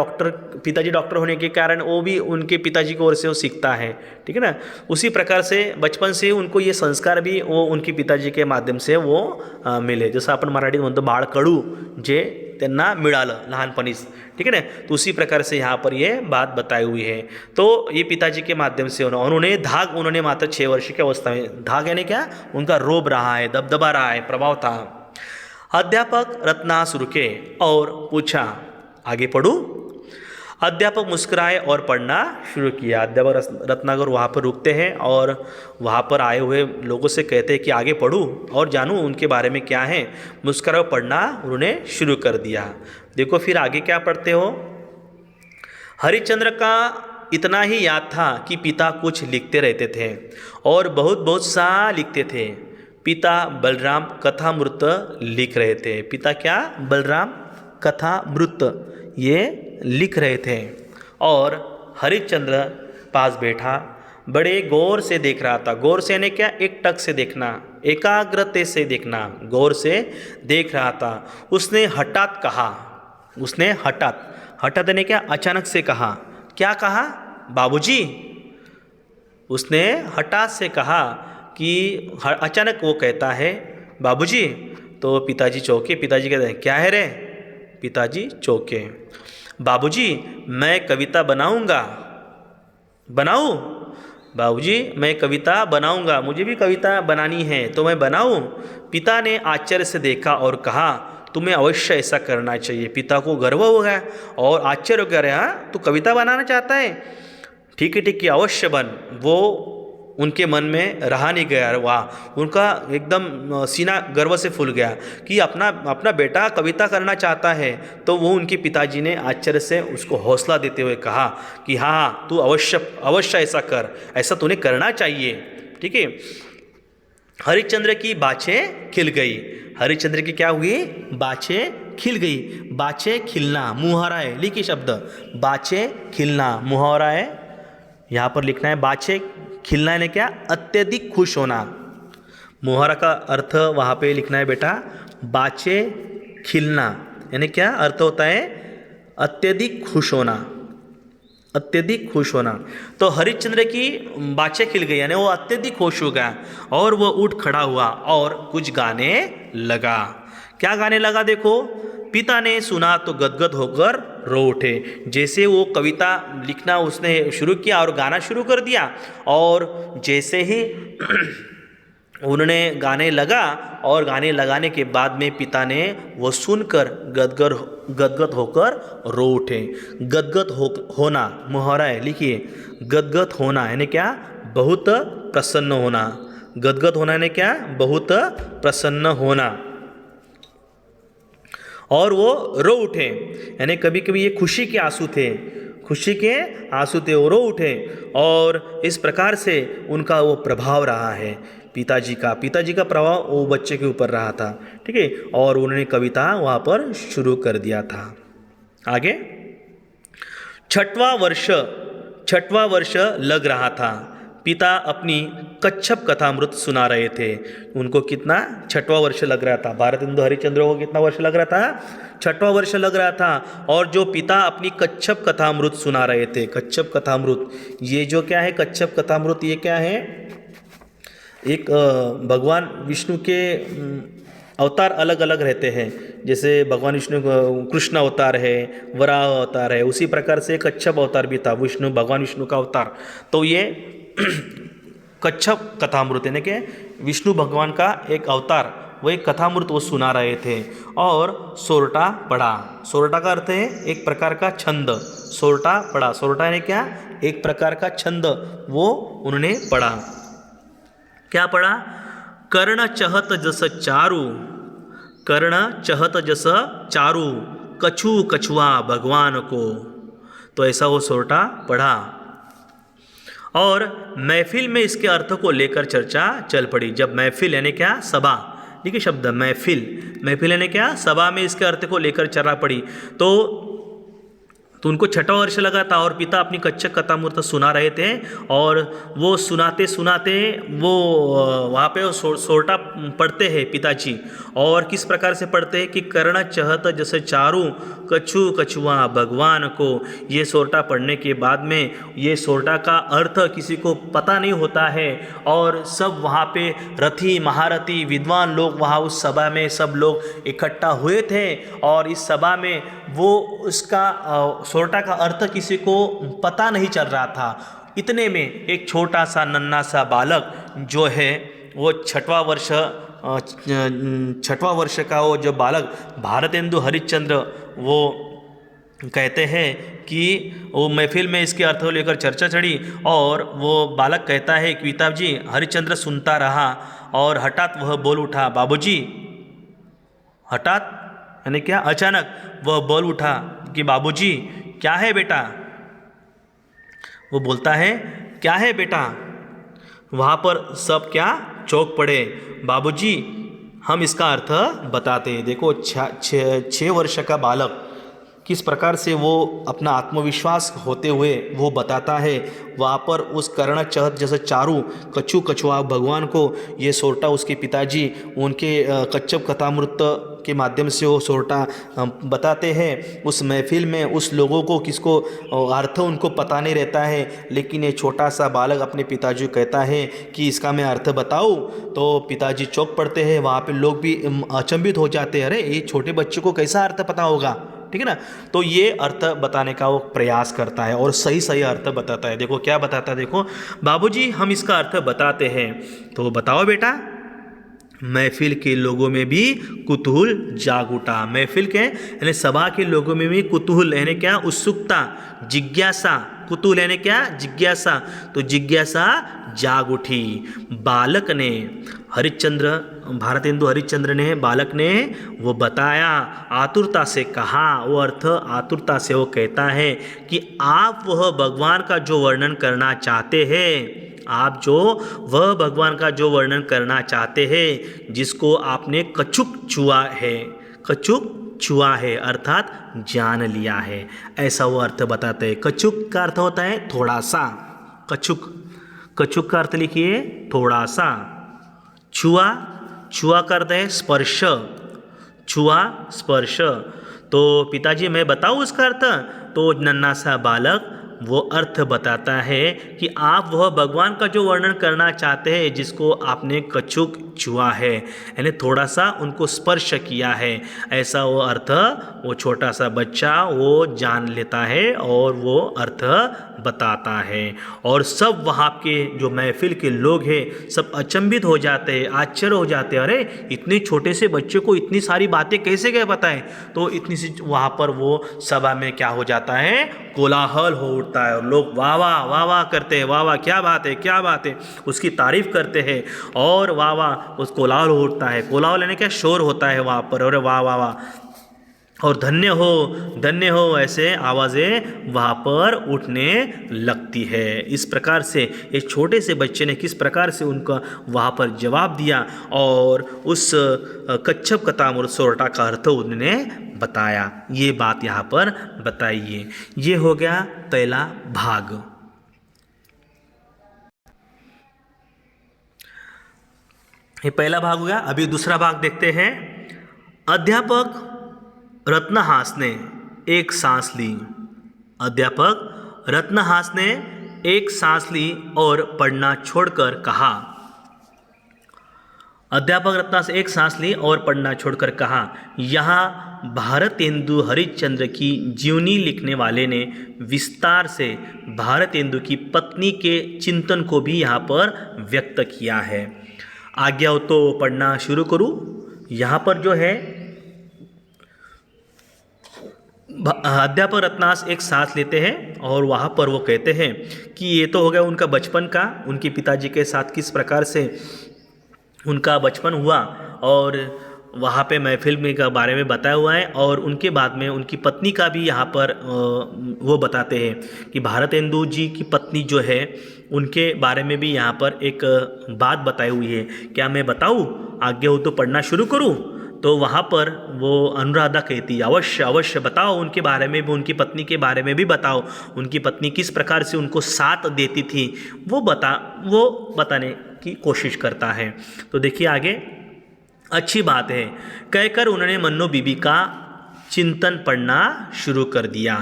पिताजी डॉक्टर होने के कारण वो भी उनके पिताजी की ओर से वो सीखता है। ठीक है ना, उसी प्रकार से बचपन से उनको ये संस्कार भी वो उनके पिताजी के माध्यम से वो मिले। जसं आपण मराठीत म्हणतो बाळ कडू जे त्यांना मिळालं लहानपणीच। ठीक है ना, तो उसी प्रकार से यहाँ पर ये बात बताई हुई है। तो ये पिताजी के माध्यम से उन्होंने मात्र 6 वर्ष की अवस्था में, धाक यानी क्या, उनका रोब रहा है, दबदबा रहा है, प्रभाव था। अध्यापक रत्नहास रुके और पूछा, आगे पढ़ूं? अध्यापक मुस्कुराए और पढ़ना शुरू किया। अध्यापक रत्नाकर वहाँ पर रुकते हैं और वहाँ पर आए हुए लोगों से कहते हैं कि आगे पढ़ूं और जानूं उनके बारे में क्या है। मुस्कुराए पढ़ना उन्होंने शुरू कर दिया। देखो फिर आगे क्या पढ़ते हो। हरिश्चंद्र का इतना ही याद था कि पिता कुछ लिखते रहते थे और बहुत सा लिखते थे। पिता बलराम कथामृत लिख रहे थे। पिता क्या, बलराम कथामृत ये लिख रहे थे और हरिश्चंद्र पास बैठा बड़े गौर से देख रहा था। गौर से यानी क्या, एक टक से देखना, एकाग्रता से देखना, गौर से देख रहा था। उसने हठात कहा, हठात यानी क्या, अचानक से कहा। क्या कहा, बाबूजी। उसने हठात से कहा कि अचानक वो कहता है बाबूजी। तो पिताजी चौंके। पिताजी कहते हैं क्या है रे। पिताजी चौंके। बाबूजी मैं कविता बनाऊंगा। बनाऊं बाबूजी, मैं कविता बनाऊंगा, मुझे भी कविता बनानी है, तो मैं बनाऊं। पिता ने आश्चर्य से देखा और कहा तुम्हें अवश्य ऐसा करना चाहिए। पिता को गर्व हो गया और आश्चर्य हो गया, हाँ तू कविता बनाना चाहता है, ठीक है अवश्य बन। वो उनके मन में रहा नहीं गया, वाह, उनका एकदम सीना गर्व से फूल गया कि अपना बेटा कविता करना चाहता है। तो वो उनके पिताजी ने आश्चर्य से उसको हौसला देते हुए कहा कि हाँ तू अवश्य ऐसा कर, ऐसा तूने करना चाहिए। ठीक है। हरिश्चंद्र की बाछें खिल गई। हरिश्चंद्र की क्या हुई, बाछें खिल गई। बाछें खिलना मुहावरा है, लिखिए शब्द बाछें खिलना मुहावरा है, यहाँ पर लिखना है। बाछें खिलना है क्या, अत्यधिक खुश होना। मुहावरा का अर्थ वहाँ पे लिखना है बेटा, बाछें खिलना यानी क्या अर्थ होता है, अत्यधिक खुश होना। अत्यधिक खुश होना। तो हरिश्चंद्र की बाछें खिल गई, यानी वो अत्यधिक खुश हो गया और वो उठ खड़ा हुआ और कुछ गाने लगा। क्या गाने लगा देखो, पिता ने सुना तो गदगद होकर रो उठे। जैसे वो कविता लिखना उसने शुरू किया और गाना शुरू कर दिया, और जैसे ही उन्होंने गाने लगा और गाने लगाने के बाद में पिता ने वो सुनकर गदगद होकर रो उठे। होना मुहावरा है, लिखिए, गदगद होना यानी क्या, बहुत प्रसन्न होना। गदगद होना यानी क्या, बहुत प्रसन्न होना। और वो रो उठे, यानी कभी कभी ये खुशी के आंसू थे, खुशी के आंसू थे, वो रो उठे। और इस प्रकार से उनका वो प्रभाव रहा है पिताजी का प्रभाव वो बच्चे के ऊपर रहा था, ठीक है। और उन्होंने कविता वहाँ पर शुरू कर दिया था। आगे, छठवां वर्ष लग रहा था। पिता अपनी कच्छप कथामृत सुना रहे थे। उनको कितना, छठवां वर्ष लग रहा था। भारतेंदु हरिश्चंद्र को कितना वर्ष लग रहा था, छठवां वर्ष लग रहा था। और जो पिता अपनी कच्छप कथामृत सुना रहे थे, कच्छप कथामृत, ये जो क्या है कच्छप कथामृत, ये क्या है, एक भगवान विष्णु के अवतार अलग अलग रहते हैं। जैसे भगवान विष्णु कृष्ण अवतार है, वराह अवतार है, उसी प्रकार से कच्छप अवतार भी था, भगवान विष्णु का अवतार। तो ये कच्छप कथामृत यानी कि विष्णु भगवान का एक अवतार, वो एक कथामृत वो सुना रहे थे। और सोरठा पढ़ा। सोरठा का अर्थ है एक प्रकार का छंद। सोरठा पढ़ा, सोरठा यानी क्या, एक प्रकार का छंद, वो उन्होंने पढ़ा। क्या पढ़ा, कर्ण चहत जस चारु, कर्ण चहत जस चारु, कछु कछुआ भगवान को। तो ऐसा वो सोरठा पढ़ा। और महफिल में इसके अर्थ को लेकर चर्चा चल पड़ी। जब महफिल यानी क्या, सभा, देखिए शब्द महफिल यानी क्या, सभा में इसके अर्थ को लेकर चर्चा पड़ी। तो उनको छठा वर्ष लगा था और पिता अपनी कच्छप कथामृत सुना रहे थे। और वो सुनाते सुनाते वो वहाँ पे सोरठा पढ़ते हैं पिताजी। और किस प्रकार से पढ़ते हैं कि कर्ण चहत जैसे चारू, कछु कछुआ भगवान को। ये सोरठा पढ़ने के बाद में ये सोरठा का अर्थ किसी को पता नहीं होता है। और सब वहाँ पे रथी महारथी विद्वान लोग वहाँ उस सभा में सब लोग इकट्ठा हुए थे। और इस सभा में वो उसका सोरठा का अर्थ किसी को पता नहीं चल रहा था। इतने में एक छोटा सा नन्हा सा बालक जो है वो छठवां वर्ष का वो जो बालक भारतेंदु हरिश्चंद्र, वो कहते हैं कि वो महफिल में इसके अर्थ को लेकर चर्चा चढ़ी। और वो बालक कहता है कि पिताजी, हरिश्चंद्र सुनता रहा और हठात वह बोल उठा, बाबूजी। हठात यानी क्या, अचानक वह बोल उठा कि बाबूजी क्या है बेटा। वो बोलता है क्या है बेटा। वहाँ पर सब क्या चौंक पड़े। बाबूजी हम इसका अर्थ बताते हैं। देखो 6 वर्ष का बालक किस प्रकार से वो अपना आत्मविश्वास होते हुए वो बताता है। वहाँ पर उस कर्ण चहत जैसे चारू, कछु कछुआ भगवान को ये सोरठा उसके पिताजी उनके कच्छप कथामृत के माध्यम से वो सोरठा बताते हैं। उस महफिल में उस लोगों को किसको अर्थ उनको पता नहीं रहता है। लेकिन ये छोटा सा बालक अपने पिताजी को कहता है कि इसका मैं अर्थ बताऊँ। तो पिताजी चौंक पड़ते हैं। वहाँ पे लोग भी अचंभित हो जाते हैं, अरे ये छोटे बच्चे को कैसा अर्थ पता होगा, ठीक है ना। तो ये अर्थ बताने का वो प्रयास करता है और सही अर्थ बताता है। देखो क्या बताता है, देखो, बाबूजी हम इसका अर्थ बताते हैं। तो बताओ बेटा। महफिल के लोगों में भी कुतूहल जाग उठा। महफिल के यानी सभा के लोगों में भी कुतूहल यानी क्या, उत्सुकता, जिज्ञासा। कुतूहल यानी क्या, जिज्ञासा। तो जिज्ञासा जाग उठी। बालक ने भारतेंदु हरिश्चंद्र ने बालक ने वो बताया, आतुरता से कहा। वो अर्थ आतुरता से वो कहता है कि आप वह भगवान का जो वर्णन करना चाहते हैं, आप जो वह भगवान का जो वर्णन करना चाहते हैं जिसको आपने कछुक छुआ है अर्थात जान लिया है, ऐसा वो अर्थ बताते हैं। कछुक का अर्थ होता है थोड़ा सा। कछुक का अर्थ लिखिए थोड़ा सा। छुआ का अर्थ है स्पर्श। छुआ स्पर्श। तो पिताजी मैं बताऊँ उसका अर्थ। तो नन्हा सा बालक वो अर्थ बताता है कि आप वह भगवान का जो वर्णन करना चाहते हैं जिसको आपने कछुक छुआ है, यानी थोड़ा सा उनको स्पर्श किया है, ऐसा वो अर्थ वो छोटा सा बच्चा वो जान लेता है और वो अर्थ बताता है। और सब वहाँ के जो महफिल के लोग हैं सब अचंभित हो जाते हैं, आश्चर्य हो जाते हैं, अरे इतने छोटे से बच्चे को इतनी सारी बातें कैसे क्या पता है। तो इतनी सी वहाँ पर वो सभा में क्या हो जाता है, कोलाहल हो उठता है और लोग वाह वाह वाह वाह करते हैं, वाह वाह क्या बात है क्या बात है, उसकी तारीफ करते हैं और वाह वाह उस कोलाहल हो उठता है। कोलाहल यानी क्या, शोर होता है वहाँ पर, और वाह वाह वाह और धन्य हो ऐसे आवाज़ें वहाँ पर उठने लगती है। इस प्रकार से एक छोटे से बच्चे ने किस प्रकार से उनका वहाँ पर जवाब दिया और उस कच्छप कथाम और सोरठा का अर्थ उन्होंने बताया, ये बात यहाँ पर बताइए। ये हो गया पहला भाग। ये पहला भाग हो गया। अभी दूसरा भाग देखते हैं। अध्यापक रत्नहास ने एक सांस ली। अध्यापक रत्नहास ने एक सांस ली और पढ़ना छोड़कर कहा। अध्यापक रत्नहास एक सांस ली और पढ़ना छोड़कर कहा, यहाँ भारतेंदु हरिश्चंद्र की जीवनी लिखने वाले ने विस्तार से भारतेंदु की पत्नी के चिंतन को भी यहाँ पर व्यक्त किया है। आज्ञा हो तो पढ़ना शुरू करूँ। यहाँ पर जो है अध्यापक रत्नहास एक सांस लेते हैं और वहाँ पर वो कहते हैं कि ये तो हो गया उनका बचपन का, उनके पिताजी के साथ किस प्रकार से उनका बचपन हुआ और वहाँ पे महफिल में के बारे में बताया हुआ है। और उनके बाद में उनकी पत्नी का भी यहाँ पर वो बताते हैं कि भारतेंदु जी की पत्नी जो है उनके बारे में भी यहाँ पर एक बात बताई हुई है। क्या मैं बताऊँ? आज्ञा हो तो पढ़ना शुरू करूँ। तो वहाँ पर वो अनुराधा कहती है, अवश्य अवश्य बताओ, उनके बारे में भी, उनकी पत्नी के बारे में भी बताओ, उनकी पत्नी किस प्रकार से उनको साथ देती थी वो बताने की कोशिश करता है। तो देखिए आगे, अच्छी बात है कहकर उन्होंने मन्नो बीबी का चिंतन पढ़ना शुरू कर दिया।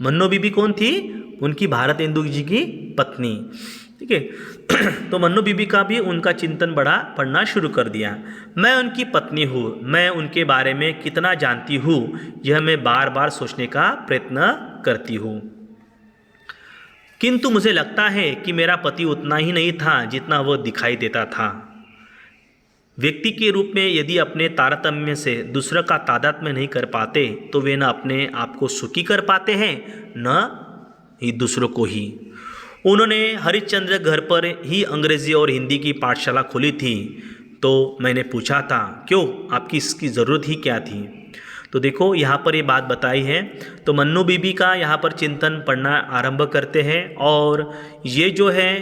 मन्नो बीबी कौन थी? उनकी भारतेंदु जी की पत्नी, ठीक है। तो मन्नो बीबी का भी उनका चिंतन पढ़ना शुरू कर दिया। मैं उनकी पत्नी हूँ, मैं उनके बारे में कितना जानती हूँ यह मैं बार बार सोचने का प्रयत्न करती हूँ, किंतु मुझे लगता है कि मेरा पति उतना ही नहीं था जितना वह दिखाई देता था। व्यक्ति के रूप में यदि अपने तारतम्य से दूसरों का तादात्म्य नहीं कर पाते तो वे न अपने आप को सुखी कर पाते हैं न ही दूसरों को ही। उन्होंने हरिश्चंद्र घर पर ही अंग्रेजी और हिंदी की पाठशाला खोली थी। तो मैंने पूछा था, क्यों, आपकी इसकी ज़रूरत ही क्या थी? तो देखो यहाँ पर ये बात बताई है। तो मन्नू बीबी का यहाँ पर चिंतन पढ़ना आरंभ करते हैं और ये जो है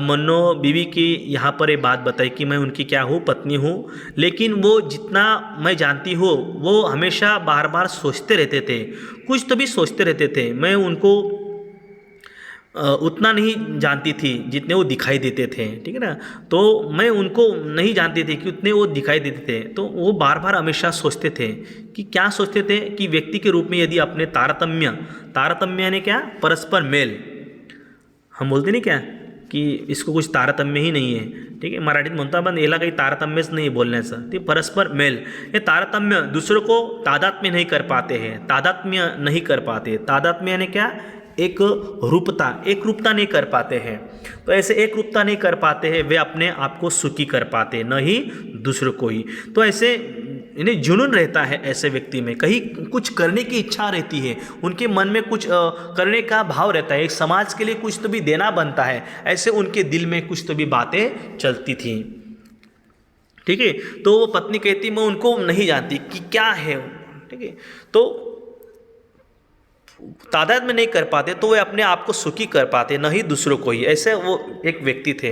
मन्नो बीबी की यहाँ पर ये बात बताई कि मैं उनकी क्या हूँ, पत्नी हूँ। लेकिन वो जितना मैं जानती हूँ वो हमेशा बार बार सोचते रहते थे, कुछ तो भी सोचते रहते थे। मैं उनको उतना नहीं जानती थी जितने वो दिखाई देते थे, ठीक है ना। तो मैं उनको नहीं जानती थी कि उतने वो दिखाई देते थे। तो वो बार बार हमेशा सोचते थे कि क्या सोचते थे कि व्यक्ति के रूप में यदि अपने तारतम्य यानी क्या, परस्पर मेल, हम बोलते नहीं क्या कि इसको कुछ तारतम्य ही नहीं है, ठीक है। मराठीत म्हणतो आपण याला काही तारतम्यच नाही बोलण्याचं, ते परस्पर मेल, ये तारतम्य दूसरों को तादात्म्य नहीं कर पाते हैं, तादात्म्य नहीं कर पाते। तादात्म्य यानी क्या, एक रूपता नहीं कर पाते हैं। तो ऐसे एक रूपता नहीं कर पाते हैं, वे अपने आप को सुखी कर पाते न ही दूसरों को ही। तो ऐसे इन्हें जुनून रहता है ऐसे व्यक्ति में, कहीं कुछ करने की इच्छा रहती है, उनके मन में कुछ करने का भाव रहता है, एक समाज के लिए कुछ तो भी देना बनता है, ऐसे उनके दिल में कुछ तो भी बातें चलती थी, ठीक है। तो वो पत्नी कहती मैं उनको नहीं जानती कि क्या है, ठीक है। तो तादाद में नहीं कर पाते तो वे अपने आप को सुखी कर पाते न ही दूसरों को ही, ऐसे वो एक व्यक्ति थे।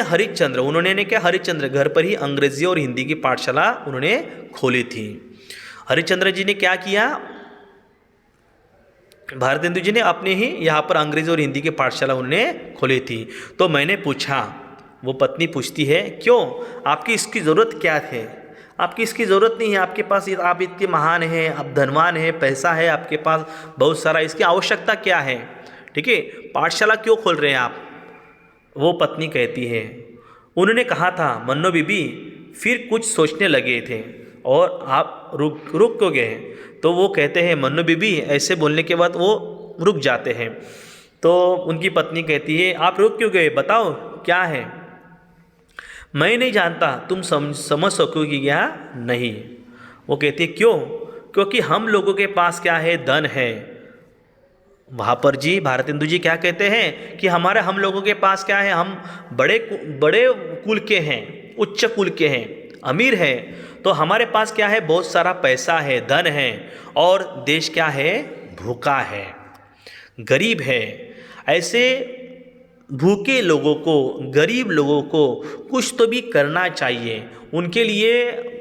हरिश्चंद्र घर पर ही अंग्रेजी और हिंदी की पाठशाला उन्होंने खोली थी। हरिश्चंद्र जी ने क्या किया, भारतेंदु जी ने अपने ही यहाँ पर अंग्रेजी और हिंदी की पाठशाला उन्होंने खोली थी। तो मैंने पूछा, वो पत्नी पूछती है, क्यों, आपकी इसकी ज़रूरत क्या है? आपकी इसकी ज़रूरत नहीं है, आपके पास, आप इतने महान हैं, आप धनवान हैं, पैसा है आपके पास बहुत सारा, इसकी आवश्यकता क्या है? ठीक है, पाठशाला क्यों खोल रहे हैं आप? वो पत्नी कहती है, उन्होंने कहा था मन्नो बीबी, फिर कुछ सोचने लगे थे और आप रुक क्यों गए? तो वो कहते हैं मन्नो बीबी, ऐसे बोलने के बाद वो रुक जाते हैं। तो उनकी पत्नी कहती है, आप रुक क्यों गए, बताओ क्या है? मैं नहीं जानता, तुम समझ सकोगी या नहीं। वो कहती है क्यों? क्योंकि हम लोगों के पास क्या है, धन है। वहाँ पर जी भारतेंदु जी क्या कहते हैं कि हम लोगों के पास क्या है, हम बड़े कुल के हैं, उच्च कुल के हैं, अमीर हैं, तो हमारे पास क्या है, बहुत सारा पैसा है, धन है, और देश क्या है, भूखा है, गरीब है। ऐसे भूखे लोगों को, गरीब लोगों को कुछ तो भी करना चाहिए। उनके लिए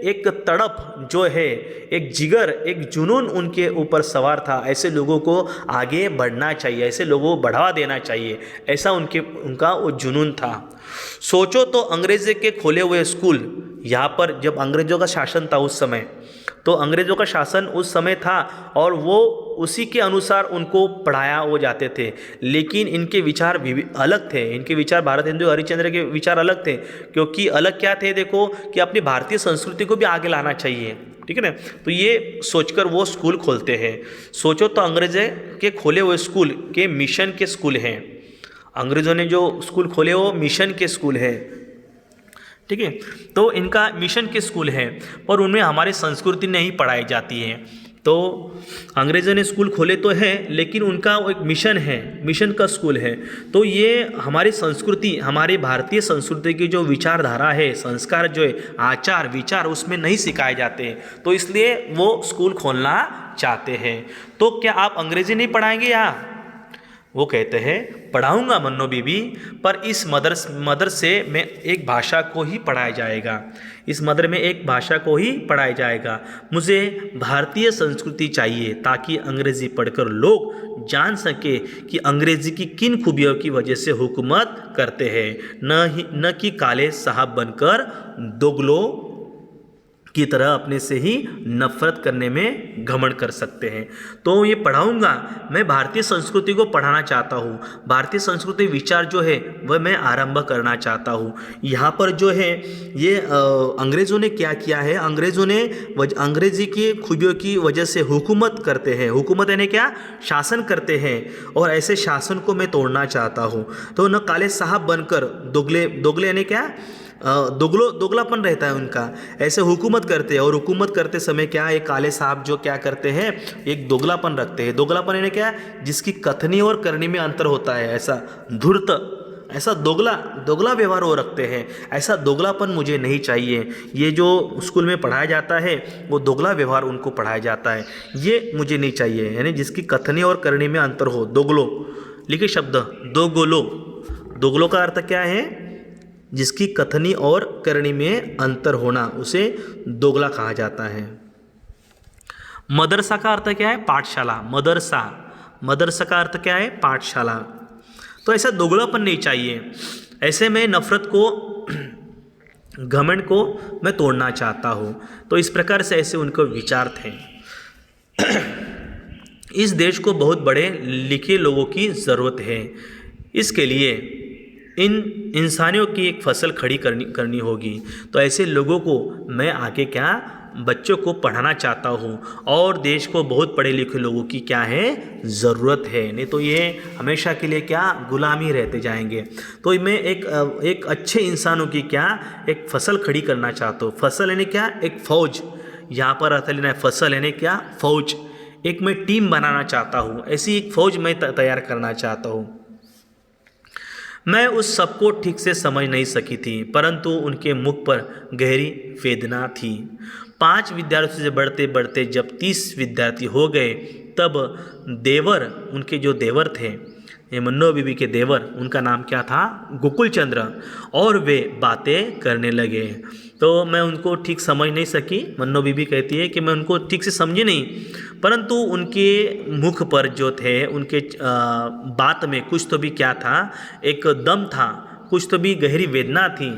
एक तड़प जो है, एक जिगर, एक जुनून उनके ऊपर सवार था। ऐसे लोगों को आगे बढ़ना चाहिए, ऐसे लोगों को बढ़ावा देना चाहिए, ऐसा उनका वो जुनून था। सोचो तो, अंग्रेज़ों के खोले हुए स्कूल, यहाँ पर जब अंग्रेज़ों का शासन था उस समय, तो अंग्रेज़ों का शासन उस समय था और वो उसी के अनुसार उनको पढ़ाया वो जाते थे। लेकिन इनके विचार भी अलग थे, इनके विचार भारतेंदु हरिश्चंद्र के विचार अलग थे। क्योंकि अलग क्या थे, देखो कि अपनी भारतीय संस्कृति को भी आगे लाना चाहिए, ठीक है ना। तो ये सोचकर वो स्कूल खोलते हैं। सोचो तो, अंग्रेज़ों के खोले हुए स्कूल के मिशन के स्कूल हैं। अंग्रेज़ों ने जो स्कूल खोले वो मिशन के स्कूल हैं, ठीक है। तो इनका मिशन के स्कूल है, पर उनमें हमारी संस्कृति नहीं पढ़ाई जाती है। तो अंग्रेज़ों ने स्कूल खोले तो हैं, लेकिन उनका एक मिशन है, मिशन का स्कूल है। तो ये हमारी संस्कृति, हमारी भारतीय संस्कृति की जो विचारधारा है, संस्कार जो है, आचार विचार, उसमें नहीं सिखाए जाते हैं। तो इसलिए वो स्कूल खोलना चाहते हैं। तो क्या आप अंग्रेज़ी नहीं पढ़ाएंगे यहाँ? वो कहते हैं पढ़ाऊंगा मन्नो बीबी, पर इस मदरसे में एक भाषा को ही पढ़ाया जाएगा, इस मदर में एक भाषा को ही पढ़ाया जाएगा। मुझे भारतीय संस्कृति चाहिए, ताकि अंग्रेज़ी पढ़कर लोग जान सके कि अंग्रेज़ी की किन खूबियों की वजह से हुकूमत करते हैं, न कि काले साहब बनकर दोगलों की तरह अपने से ही नफरत करने में घमंड कर सकते हैं। तो ये पढ़ाऊंगा, मैं भारतीय संस्कृति को पढ़ाना चाहता हूँ, भारतीय संस्कृति विचार जो है वह मैं आरंभ करना चाहता हूँ। यहाँ पर जो है ये अंग्रेज़ों ने क्या किया है, अंग्रेज़ों ने अंग्रेज़ी की खूबियों की वजह से हुकूमत करते हैं। हुकूमत यानी क्या, शासन करते हैं, और ऐसे शासन को मैं तोड़ना चाहता हूँ। तो न काले साहब बनकर दोगले यानी क्या, दोगलापन रहता है उनका, ऐसे हुकूमत करते हैं। और हुकूमत करते समय क्या, एक काले साहब जो क्या करते हैं, एक दोगलापन रखते हैं। दोगलापन यानी क्या, जिसकी कथनी और करनी में अंतर होता है, ऐसा धूर्त, ऐसा दोगला व्यवहार वो रखते हैं। ऐसा दोगलापन मुझे नहीं चाहिए। ये जो स्कूल में पढ़ाया जाता है वो दोगला व्यवहार उनको पढ़ाया जाता है, ये मुझे नहीं चाहिए। यानी जिसकी कथनी और करनी में अंतर हो, दोगलो, लिखे शब्द दोगलो। दोगलो का अर्थ क्या है, जिसकी कथनी और करनी में अंतर होना, उसे दोगला कहा जाता है। मदरसा का अर्थ क्या है, पाठशाला। मदरसा का अर्थ क्या है, पाठशाला। तो ऐसा दोगलापन नहीं चाहिए। ऐसे में नफरत को, घमंड को मैं तोड़ना चाहता हूँ। तो इस प्रकार से ऐसे उनको विचार थे। इस देश को बहुत बड़े लिखे लोगों की ज़रूरत है। इसके लिए इन इंसानियों की एक फसल खड़ी करनी होगी। तो ऐसे लोगों को मैं आगे क्या, बच्चों को पढ़ाना चाहता हूँ, और देश को बहुत पढ़े लिखे लोगों की क्या है, ज़रूरत है। नहीं तो ये हमेशा के लिए क्या, गुलामी रहते जाएंगे। तो मैं एक अच्छे इंसानों की क्या, एक फसल खड़ी करना चाहता हूँ। फसल यानी क्या, एक फ़ौज। यहाँ पर अर्थ लेना है, फसल यानी क्या, फ़ौज। एक मैं टीम बनाना चाहता हूँ, ऐसी एक फ़ौज मैं तैयार करना चाहता हूँ। मैं उस सबको ठीक से समझ नहीं सकी थी, परंतु उनके मुख पर गहरी वेदना थी। 5 विद्यार्थियों से बढ़ते बढ़ते जब 30 विद्यार्थी हो गए, तब देवर, उनके जो देवर थे, ये मन्नो बीबी के देवर, उनका नाम क्या था, गोकुल चंद्र, और वे बातें करने लगे। तो मैं उनको ठीक समझ नहीं सकी। मन्नो बीबी कहती है कि मैं उनको ठीक से समझी नहीं, परंतु उनके मुख पर जो थे, उनके बात में कुछ तो भी क्या था, एक दम था, कुछ तो भी गहरी वेदना थी।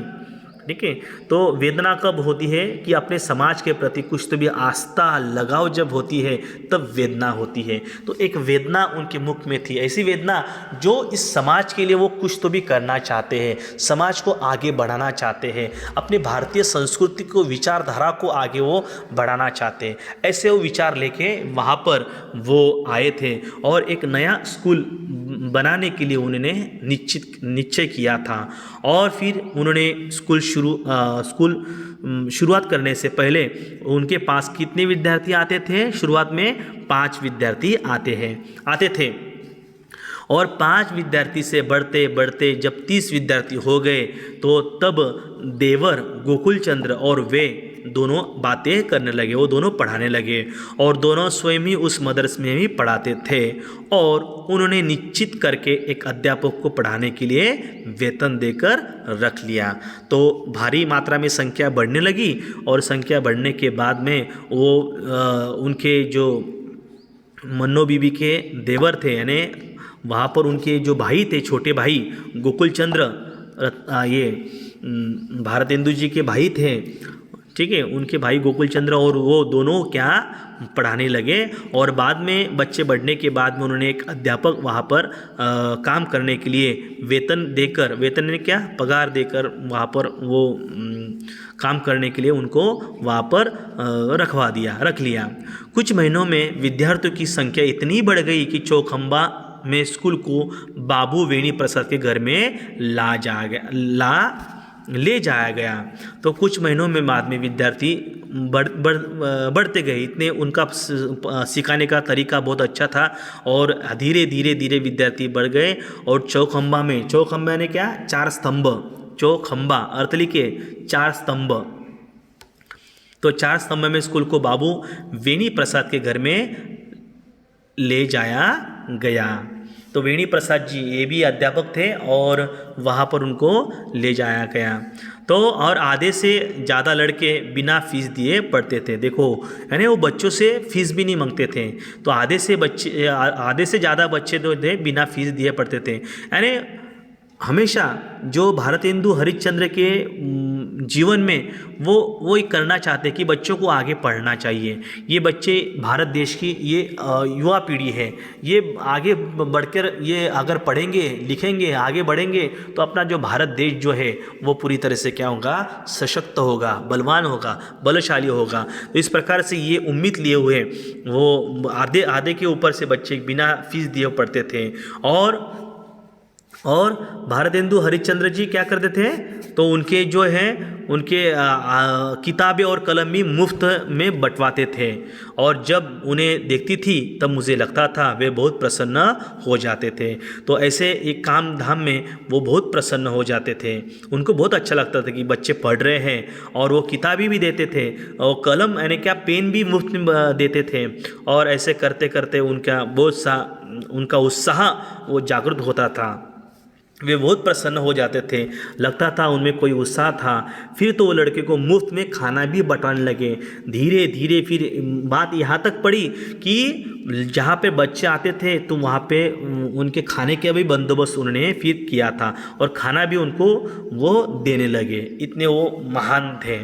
ठीक है। तो वेदना कब होती है कि अपने समाज के प्रति कुछ तो भी आस्था लगाव जब होती है तब वेदना होती है। तो एक वेदना उनके मुख में थी, ऐसी वेदना जो इस समाज के लिए वो कुछ तो भी करना चाहते हैं, समाज को आगे बढ़ाना चाहते हैं, अपने भारतीय संस्कृति को विचारधारा को आगे वो बढ़ाना चाहते हैं। ऐसे वो विचार लेके वहाँ पर वो आए थे और एक नया स्कूल बनाने के लिए उन्होंने निश्चय किया था। और फिर उन्होंने शुरुआत करने से पहले उनके पास कितने विद्यार्थी आते थे? शुरुआत में 5 विद्यार्थी आते थे और 5 विद्यार्थी से बढ़ते बढ़ते जब 30 विद्यार्थी हो गए तो तब देवर गोकुल चंद्र और वे दोनों बातें करने लगे, वो दोनों पढ़ाने लगे और दोनों स्वयं ही उस मदरसे में भी पढ़ाते थे। और उन्होंने निश्चित करके एक अध्यापक को पढ़ाने के लिए वेतन देकर रख लिया। तो भारी मात्रा में संख्या बढ़ने लगी और संख्या बढ़ने के बाद में वो उनके जो मन्नो बीबी के देवर थे, यानी वहाँ पर उनके जो भाई थे, छोटे भाई गोकुल चंद्र, ये भारतेंदु जी के भाई थे, ठीक है, उनके भाई गोकुल चंद्र, और वो दोनों क्या पढ़ाने लगे। और बाद में बच्चे बढ़ने के बाद में उन्होंने एक अध्यापक वहाँ पर काम करने के लिए वेतन ने क्या पगार देकर वहाँ पर वो काम करने के लिए उनको वहाँ पर रख लिया। कुछ महीनों में विद्यार्थियों की संख्या इतनी बढ़ गई कि चौखंबा में स्कूल को बाबू वेणी प्रसाद के घर में ले जाया गया। तो कुछ महीनों में बाद में विद्यार्थी बढ़ते गए, इतने उनका सिखाने का तरीका बहुत अच्छा था और धीरे धीरे विद्यार्थी बढ़ गए। और चौखंबा ने क्या 4 स्तंभ, चौखंबा अर्थ लिखे 4 स्तंभ, तो 4 स्तंभ में स्कूल को बाबू वेणी प्रसाद के घर में ले जाया गया। तो वेणी प्रसाद जी ये भी अध्यापक थे और वहाँ पर उनको ले जाया गया। तो और आधे से ज़्यादा लड़के बिना फीस दिए पढ़ते थे। देखो, यानी वो बच्चों से फीस भी नहीं मांगते थे। तो आधे से ज़्यादा बच्चे जो थे बिना फीस दिए पढ़ते थे। यानी हमेशा जो भारतेंदु हरिश्चंद्र के जीवन में वो ही करना चाहते कि बच्चों को आगे पढ़ना चाहिए। ये बच्चे भारत देश की ये युवा पीढ़ी है, ये आगे बढ़कर ये अगर पढ़ेंगे लिखेंगे आगे बढ़ेंगे तो अपना जो भारत देश जो है वो पूरी तरह से क्या होगा, सशक्त होगा, बलवान होगा, बलशाली होगा। तो इस प्रकार से ये उम्मीद लिए हुए वो आधे के ऊपर से बच्चे बिना फीस दिए पढ़ते थे। और भारतेंदु हरिश्चंद्र जी क्या करते थे, तो उनके जो है उनके किताबें और कलम भी मुफ्त में बंटवाते थे। और जब उन्हें देखती थी तब मुझे लगता था वे बहुत प्रसन्न हो जाते थे। तो ऐसे एक काम धाम में वो बहुत प्रसन्न हो जाते थे, उनको बहुत अच्छा लगता था कि बच्चे पढ़ रहे हैं। और वो किताबें भी देते थे और कलम यानी क्या पेन भी मुफ्त में देते थे। और ऐसे करते करते उनका उत्साह वो जागृत होता था, वे बहुत प्रसन्न हो जाते थे, लगता था उनमें कोई उत्साह था। फिर तो वो लड़के को मुफ्त में खाना भी बंटाने लगे। धीरे धीरे फिर बात यहाँ तक पड़ी कि जहाँ पे बच्चे आते थे तो वहाँ पे उनके खाने के भी बंदोबस्त उन्होंने फिर किया था और खाना भी उनको वो देने लगे, इतने वो महान थे।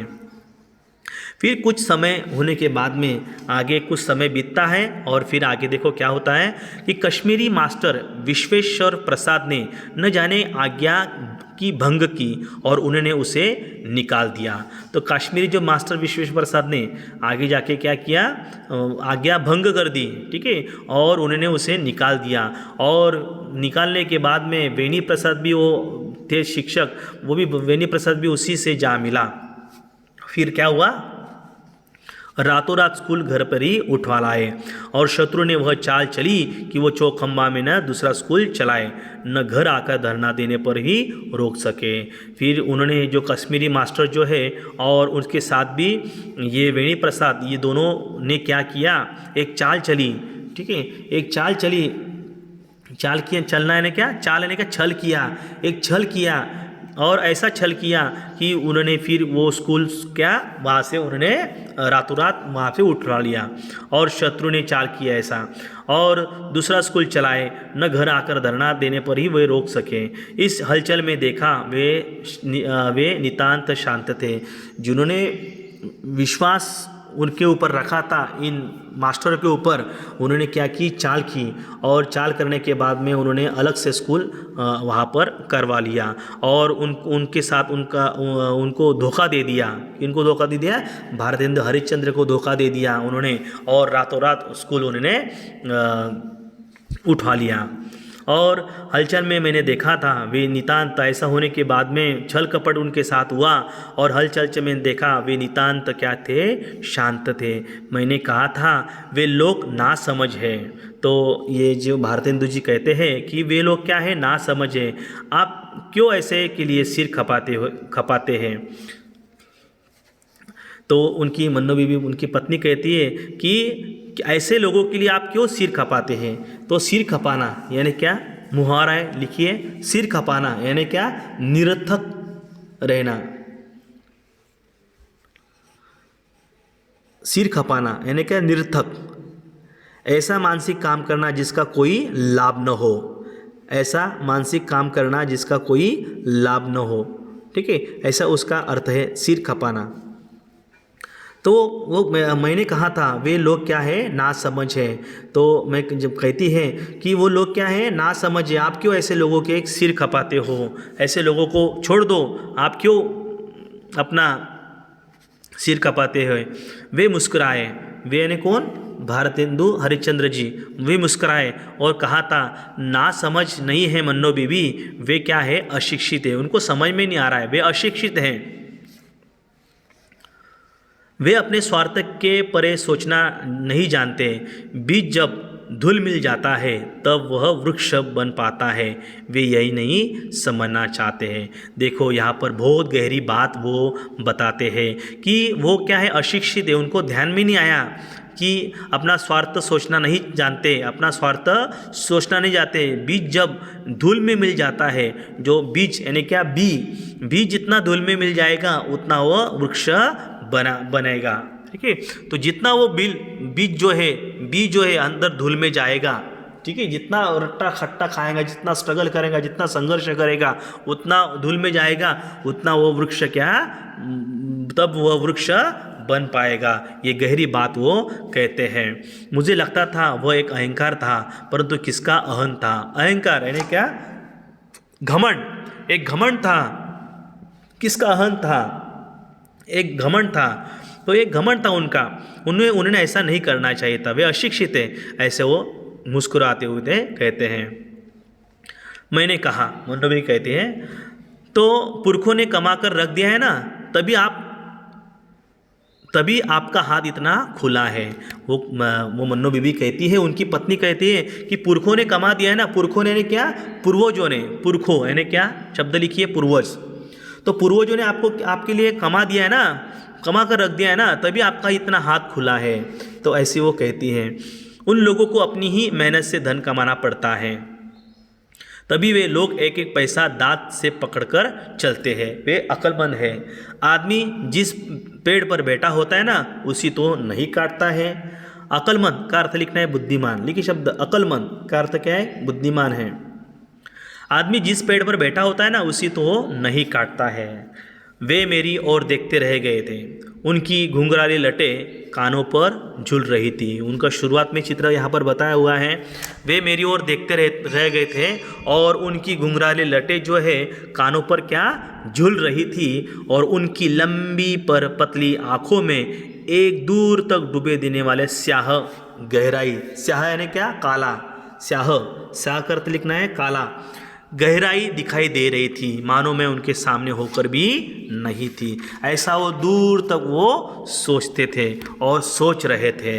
फिर कुछ समय होने के बाद में आगे कुछ समय बीतता है और फिर आगे देखो क्या होता है कि कश्मीरी मास्टर विश्वेश्वर प्रसाद ने न जाने आज्ञा की भंग की और उन्होंने उसे निकाल दिया। तो कश्मीरी जो मास्टर विश्वेश्वर प्रसाद ने आगे जाके क्या किया, आज्ञा भंग कर दी, ठीक है, और उन्होंने उसे निकाल दिया। और निकालने के बाद में वेणी प्रसाद भी वो थे शिक्षक, वो भी वेणी प्रसाद भी उसी से जा मिला। फिर क्या हुआ, रातों रात स्कूल घर पर ही उठवा लाए और शत्रु ने वह चाल चली कि वो चौखंबा में न दूसरा स्कूल चलाए न घर आकर धरना देने पर ही रोक सके। फिर उन्होंने जो कश्मीरी मास्टर जो है और उसके साथ भी ये वेणी प्रसाद, ये दोनों ने क्या किया, एक चाल चली, ठीक है, एक चाल चली, चाल किया, चलना है क्या, चाल है क्या, छल किया, एक छल किया और ऐसा छल किया कि उन्होंने फिर वो स्कूल क्या वहाँ से उन्होंने रातों रात वहाँ से उठवा लिया और शत्रु ने चाल किया ऐसा और दूसरा स्कूल चलाए, न घर आकर धरना देने पर ही वे रोक सके। इस हलचल में देखा वे नितांत शांत थे। जिन्होंने विश्वास उनके ऊपर रखा था, इन मास्टर के ऊपर, उन्होंने क्या की, चाल की और चाल करने के बाद में उन्होंने अलग से स्कूल वहाँ पर करवा लिया और उनके साथ उनको धोखा दे दिया। इनको धोखा दे दिया, भारतेंदु हरिश्चंद्र को धोखा दे दिया उन्होंने और रातों रात स्कूल उन्होंने उठा लिया। और हलचल में मैंने देखा था वे नितांत, ऐसा होने के बाद में छल कपट उनके साथ हुआ और हलचल में देखा वे नितांत क्या थे, शांत थे। मैंने कहा था वे लोग ना समझ है। तो ये जो भारतेंदु जी कहते हैं कि वे लोग क्या है, ना समझ है। आप क्यों ऐसे के लिए सिर खपाते हैं। तो उनकी मन्नो बीबी, उनकी पत्नी कहती है कि ऐसे लोगों के लिए आप क्यों सिर खपाते हैं। तो सिर खपाना यानी क्या, मुहावरा है, लिखिए, सिर खपाना यानी क्या, निरर्थक रहना। सिर खपाना यानी क्या, निरर्थक। ऐसा मानसिक काम करना जिसका कोई लाभ न हो, ऐसा मानसिक काम करना जिसका कोई लाभ न हो, ठीक है, ऐसा उसका अर्थ है सिर खपाना। तो वो मैंने कहा था वे लोग क्या है, ना समझ है। तो मैं जब कहती है कि वो लोग क्या है, ना समझ है, आप क्यों ऐसे लोगों के सिर खपाते हो, ऐसे लोगों को छोड़ दो, आप क्यों अपना सिर खपाते हो। वे मुस्कुराए, वे यानी कौन, भारतेंदु हरिश्चंद्र जी। वे मुस्कुराए और कहा था ना समझ नहीं है मन्नो बीबी, वे क्या है, अशिक्षित है, उनको समझ में नहीं आ रहा है, वे अशिक्षित हैं। वे अपने स्वार्थ के परे सोचना नहीं जानते। बीज जब धूल मिल जाता है तब वह वृक्ष बन पाता है, वे यही नहीं समझना चाहते हैं। देखो यहाँ पर बहुत गहरी बात वो बताते हैं कि वो क्या है, अशिक्षित है, उनको ध्यान में नहीं आया कि अपना स्वार्थ सोचना नहीं जानते, अपना स्वार्थ सोचना नहीं जानते। बीज जब धूल में मिल जाता है, जो बीज यानी क्या, बीज जितना धूल में मिल जाएगा उतना वो वृक्ष बनेगा, ठीक है। तो जितना वो बीज जो है अंदर धूल में जाएगा, ठीक है, जितना रट्टा खट्टा खाएगा, जितना स्ट्रगल करेगा, जितना संघर्ष करेगा, उतना धूल में जाएगा, उतना वो वृक्ष क्या, तब वह वृक्ष बन पाएगा। ये गहरी बात वो कहते हैं। मुझे लगता था वह एक अहंकार था, परंतु किसका अहं था। अहंकार यानी क्या, घमंड, एक घमंड था। किसका अहं था, एक घमंड था। तो एक घमंड था उनका, उन्होंने ऐसा नहीं करना चाहिए था, वे अशिक्षित है, ऐसे वो मुस्कुराते हुए कहते हैं। मैंने कहा, मन्नो भी कहते हैं, तो पुरखों ने कमा कर रख दिया है ना, तभी आपका हाथ इतना खुला है। वो मन्नो बीबी कहती है, उनकी पत्नी कहती है कि पुरखों ने कमा दिया है ना। पुरखों ने क्या, पूर्वजों ने, पुरखों यानी क्या, शब्द लिखिए, पूर्वज। तो पूर्वजों ने आपके लिए कमा दिया है ना, कमा कर रख दिया है ना, तभी आपका इतना हाथ खुला है। तो ऐसी वो कहती है। उन लोगों को अपनी ही मेहनत से धन कमाना पड़ता है, तभी वे लोग एक एक पैसा दांत से पकड़कर चलते हैं, वे अक्लमंद है। आदमी जिस पेड़ पर बैठा होता है ना, उसी तो नहीं काटता है। अक्लमंद का अर्थ लिखना है बुद्धिमान, लिखिए शब्द अक्लमंद का अर्थ क्या है, बुद्धिमान है। आदमी जिस पेड़ पर बैठा होता है ना, उसी तो नहीं काटता है। वे मेरी ओर देखते रह गए थे, उनकी घुंघराली लटें कानों पर झूल रही थी। उनका शुरुआत में चित्र यहाँ पर बताया हुआ है। वे मेरी ओर देखते रह गए थे और उनकी घुंघराली लटें जो है कानों पर क्या झूल रही थी, और उनकी लंबी पर पतली आँखों में एक दूर तक डूबे देने वाले स्याह गहराई, स्याह यानी क्या, काला, स्याह का अर्थ लिखना है काला, गहराई दिखाई दे रही थी, मानो मैं उनके सामने होकर भी नहीं थी। ऐसा वो दूर तक वो सोचते थे और सोच रहे थे।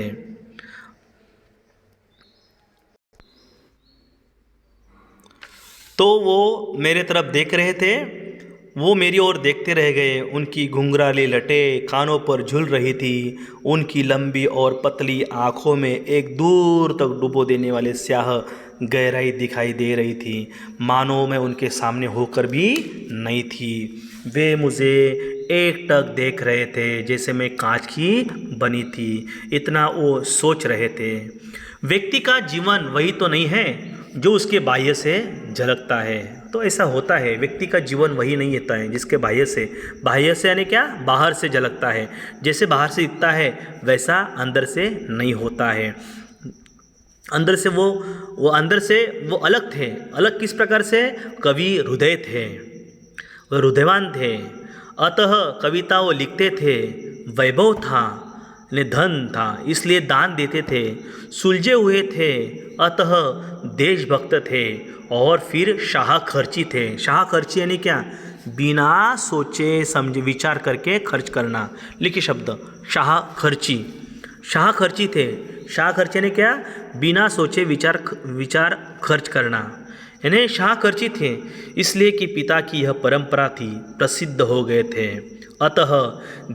तो वो मेरे तरफ देख रहे थे वो मेरी ओर देखते रह गए। उनकी घुंघराली लटें कानों पर झूल रही थी। उनकी लंबी और पतली आँखों में एक दूर तक डुबो देने वाले स्याह गहराई दिखाई दे रही थी, मानो मैं उनके सामने होकर भी नहीं थी। वे मुझे एकटक देख रहे थे, जैसे मैं कांच की बनी थी, इतना वो सोच रहे थे। व्यक्ति का जीवन वही तो नहीं है जो उसके बाह्य से झलकता है। तो ऐसा होता है, व्यक्ति का जीवन वही नहीं होता है जिसके बाह्य से यानी क्या, बाहर से झलकता है। जैसे बाहर से दिखता है वैसा अंदर से नहीं होता है। अंदर से वो अंदर से वो अलग थे। अलग किस प्रकार से? कवि हृदय थे, वो हृदयवान थे, अतः कविता वो लिखते थे। वैभव था, धन था, इसलिए दान देते थे। सुलझे हुए थे, अतः देशभक्त थे। और फिर शाह खर्ची थे। शाह खर्ची यानी क्या? बिना सोचे समझे विचार करके खर्च करना। लिखिए शब्द शाह खर्ची। शाह खर्ची थे। शाह खर्ची ने क्या? बिना सोचे विचार खर्च करना, यानी शाह खर्ची थे। इसलिए कि पिता की यह परंपरा थी, प्रसिद्ध हो गए थे। अतः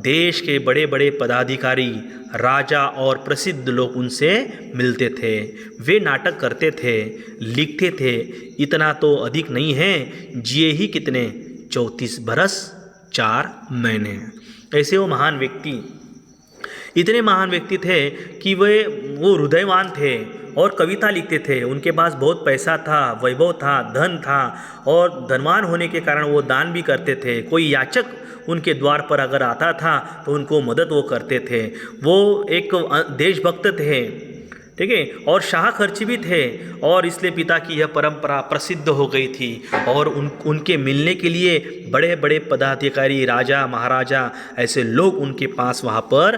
देश के बड़े बड़े पदाधिकारी, राजा और प्रसिद्ध लोग उनसे मिलते थे। वे नाटक करते थे, लिखते थे। इतना तो अधिक नहीं है, जिए ही कितने? 34 बरस 4 महीने। ऐसे वो महान व्यक्ति, इतने महान व्यक्ति थे कि वो हृदयवान थे और कविता लिखते थे। उनके पास बहुत पैसा था, वैभव था, धन था, और धनवान होने के कारण वो दान भी करते थे। कोई याचक उनके द्वार पर अगर आता था तो उनको मदद वो करते थे। वो एक देशभक्त थे, ठीक है, और शाह खर्ची भी थे। और इसलिए पिता की यह परंपरा प्रसिद्ध हो गई थी। और उनके मिलने के लिए बड़े बड़े पदाधिकारी, राजा महाराजा, ऐसे लोग उनके पास वहाँ पर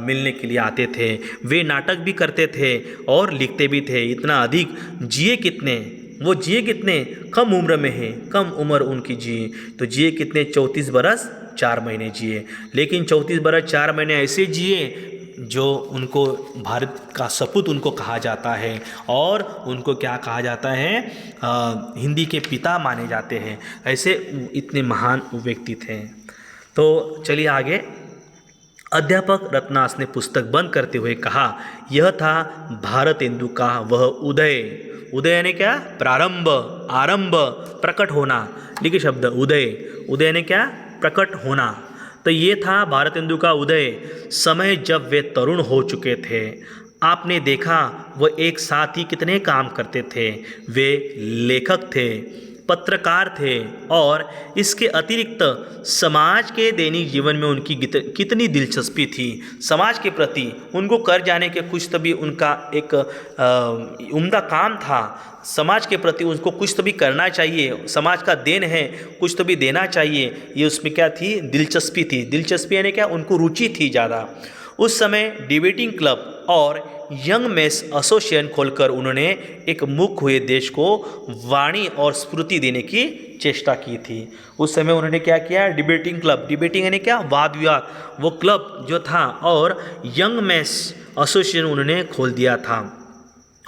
मिलने के लिए आते थे। वे नाटक भी करते थे और लिखते भी थे। इतना अधिक, जिए कितने? वो जिए कितने? कम उम्र में है, कम उम्र उनकी जिए। तो जिए कितने? 34 बरस 4 महीने जिए। लेकिन 34 बरस 4 महीने ऐसे जिए जो उनको भारत का सपूत उनको कहा जाता है। और उनको क्या कहा जाता है? हिंदी के पिता माने जाते हैं। ऐसे इतने महान व्यक्ति थे। तो चलिए आगे। अध्यापक रत्नास ने पुस्तक बंद करते हुए कहा, यह था भारतेंदु का वह उदय। उदय यानी क्या? प्रारंभ, आरंभ, प्रकट होना। लिखिए शब्द उदय। उदय यानी क्या? प्रकट होना। तो ये था भारतेंदु का उदय, समय जब वे तरुण हो चुके थे। आपने देखा वह एक साथ ही कितने काम करते थे। वे लेखक थे, पत्रकार थे, और इसके अतिरिक्त समाज के दैनिक जीवन में उनकी कितनी दिलचस्पी थी। समाज के प्रति उनको कर जाने के कुछ तभी उनका एक उम्दा काम था। समाज के प्रति उनको कुछ तो भी करना चाहिए, समाज का देन है, कुछ तो भी देना चाहिए। ये उसमें क्या थी? दिलचस्पी थी। दिलचस्पी यानी क्या? उनको रुचि थी ज़्यादा। उस समय डिबेटिंग क्लब और यंग मेंस एसोसिएशन खोलकर उन्होंने एक मुक्त हुए देश को वाणी और स्फूर्ति देने की चेष्टा की थी। उस समय उन्होंने क्या किया? डिबेटिंग क्लब, डिबेटिंग यानी क्या? वाद विवाद, वो क्लब जो था, और यंग मेंस एसोसिएशन उन्होंने खोल दिया था।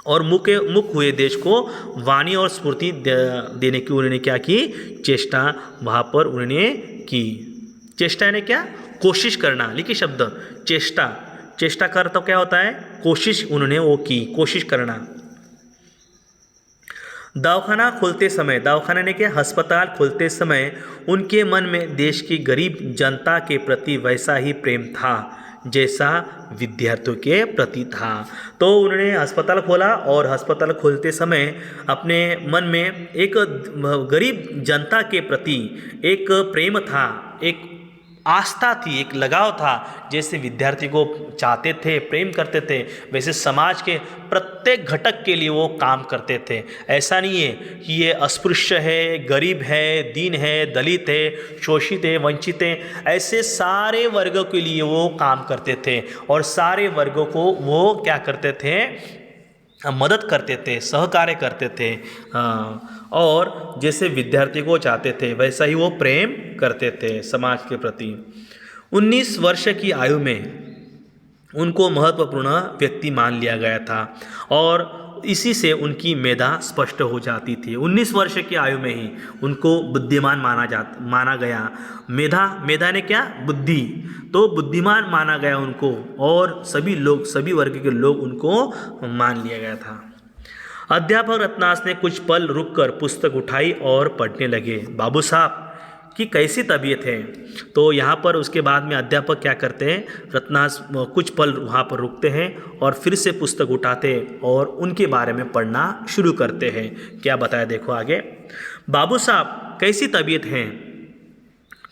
और मुक्त हुए देश को वाणी और स्फूर्ति देने की उन्होंने क्या की? चेष्टा वहाँ पर उन्होंने की। चेष्टा यानी क्या? कोशिश करना। लिखिए शब्द चेष्टा। चेष्टा कर तो क्या होता है? कोशिश उन्होंने वो की, कोशिश करना। दवाखाना खोलते समय, दवाखाना ने क्या? अस्पताल खोलते समय उनके मन में देश की गरीब जनता के प्रति वैसा ही प्रेम था जैसा विद्यार्थियों के प्रति था। तो उन्होंने अस्पताल खोला, और अस्पताल खोलते समय अपने मन में एक गरीब जनता के प्रति एक प्रेम था, एक आस्था थी, एक लगाव था। जैसे विद्यार्थी को चाहते थे, प्रेम करते थे, वैसे समाज के प्रत्येक घटक के लिए वो काम करते थे। ऐसा नहीं है कि ये अस्पृश्य है, गरीब है, दीन है, दलित है, शोषित है, वंचित है, ऐसे सारे वर्गों के लिए वो काम करते थे। और सारे वर्गों को वो क्या करते थे? मदद करते थे, सहकार्य करते थे। और जैसे विद्यार्थी को चाहते थे वैसा ही वो प्रेम करते थे समाज के प्रति। 19 वर्ष की आयु में उनको महत्वपूर्ण व्यक्ति मान लिया गया था। और इसी से उनकी मेधा स्पष्ट हो जाती थी। 19 वर्ष की आयु में ही उनको बुद्धिमान माना गया। मेधा ने क्या, बुद्धि, तो बुद्धिमान माना गया उनको, और सभी वर्ग के लोग उनको मान लिया गया था। अध्यापक रत्नास ने कुछ पल रुककर पुस्तक उठाई और पढ़ने लगे। बाबू साहब की कैसी तबीयत है? तो यहाँ पर उसके बाद में अध्यापक क्या करते हैं, रत्नास कुछ पल वहाँ पर रुकते हैं और फिर से पुस्तक उठाते और उनके बारे में पढ़ना शुरू करते हैं। क्या बताया देखो आगे। बाबू साहब कैसी तबीयत है?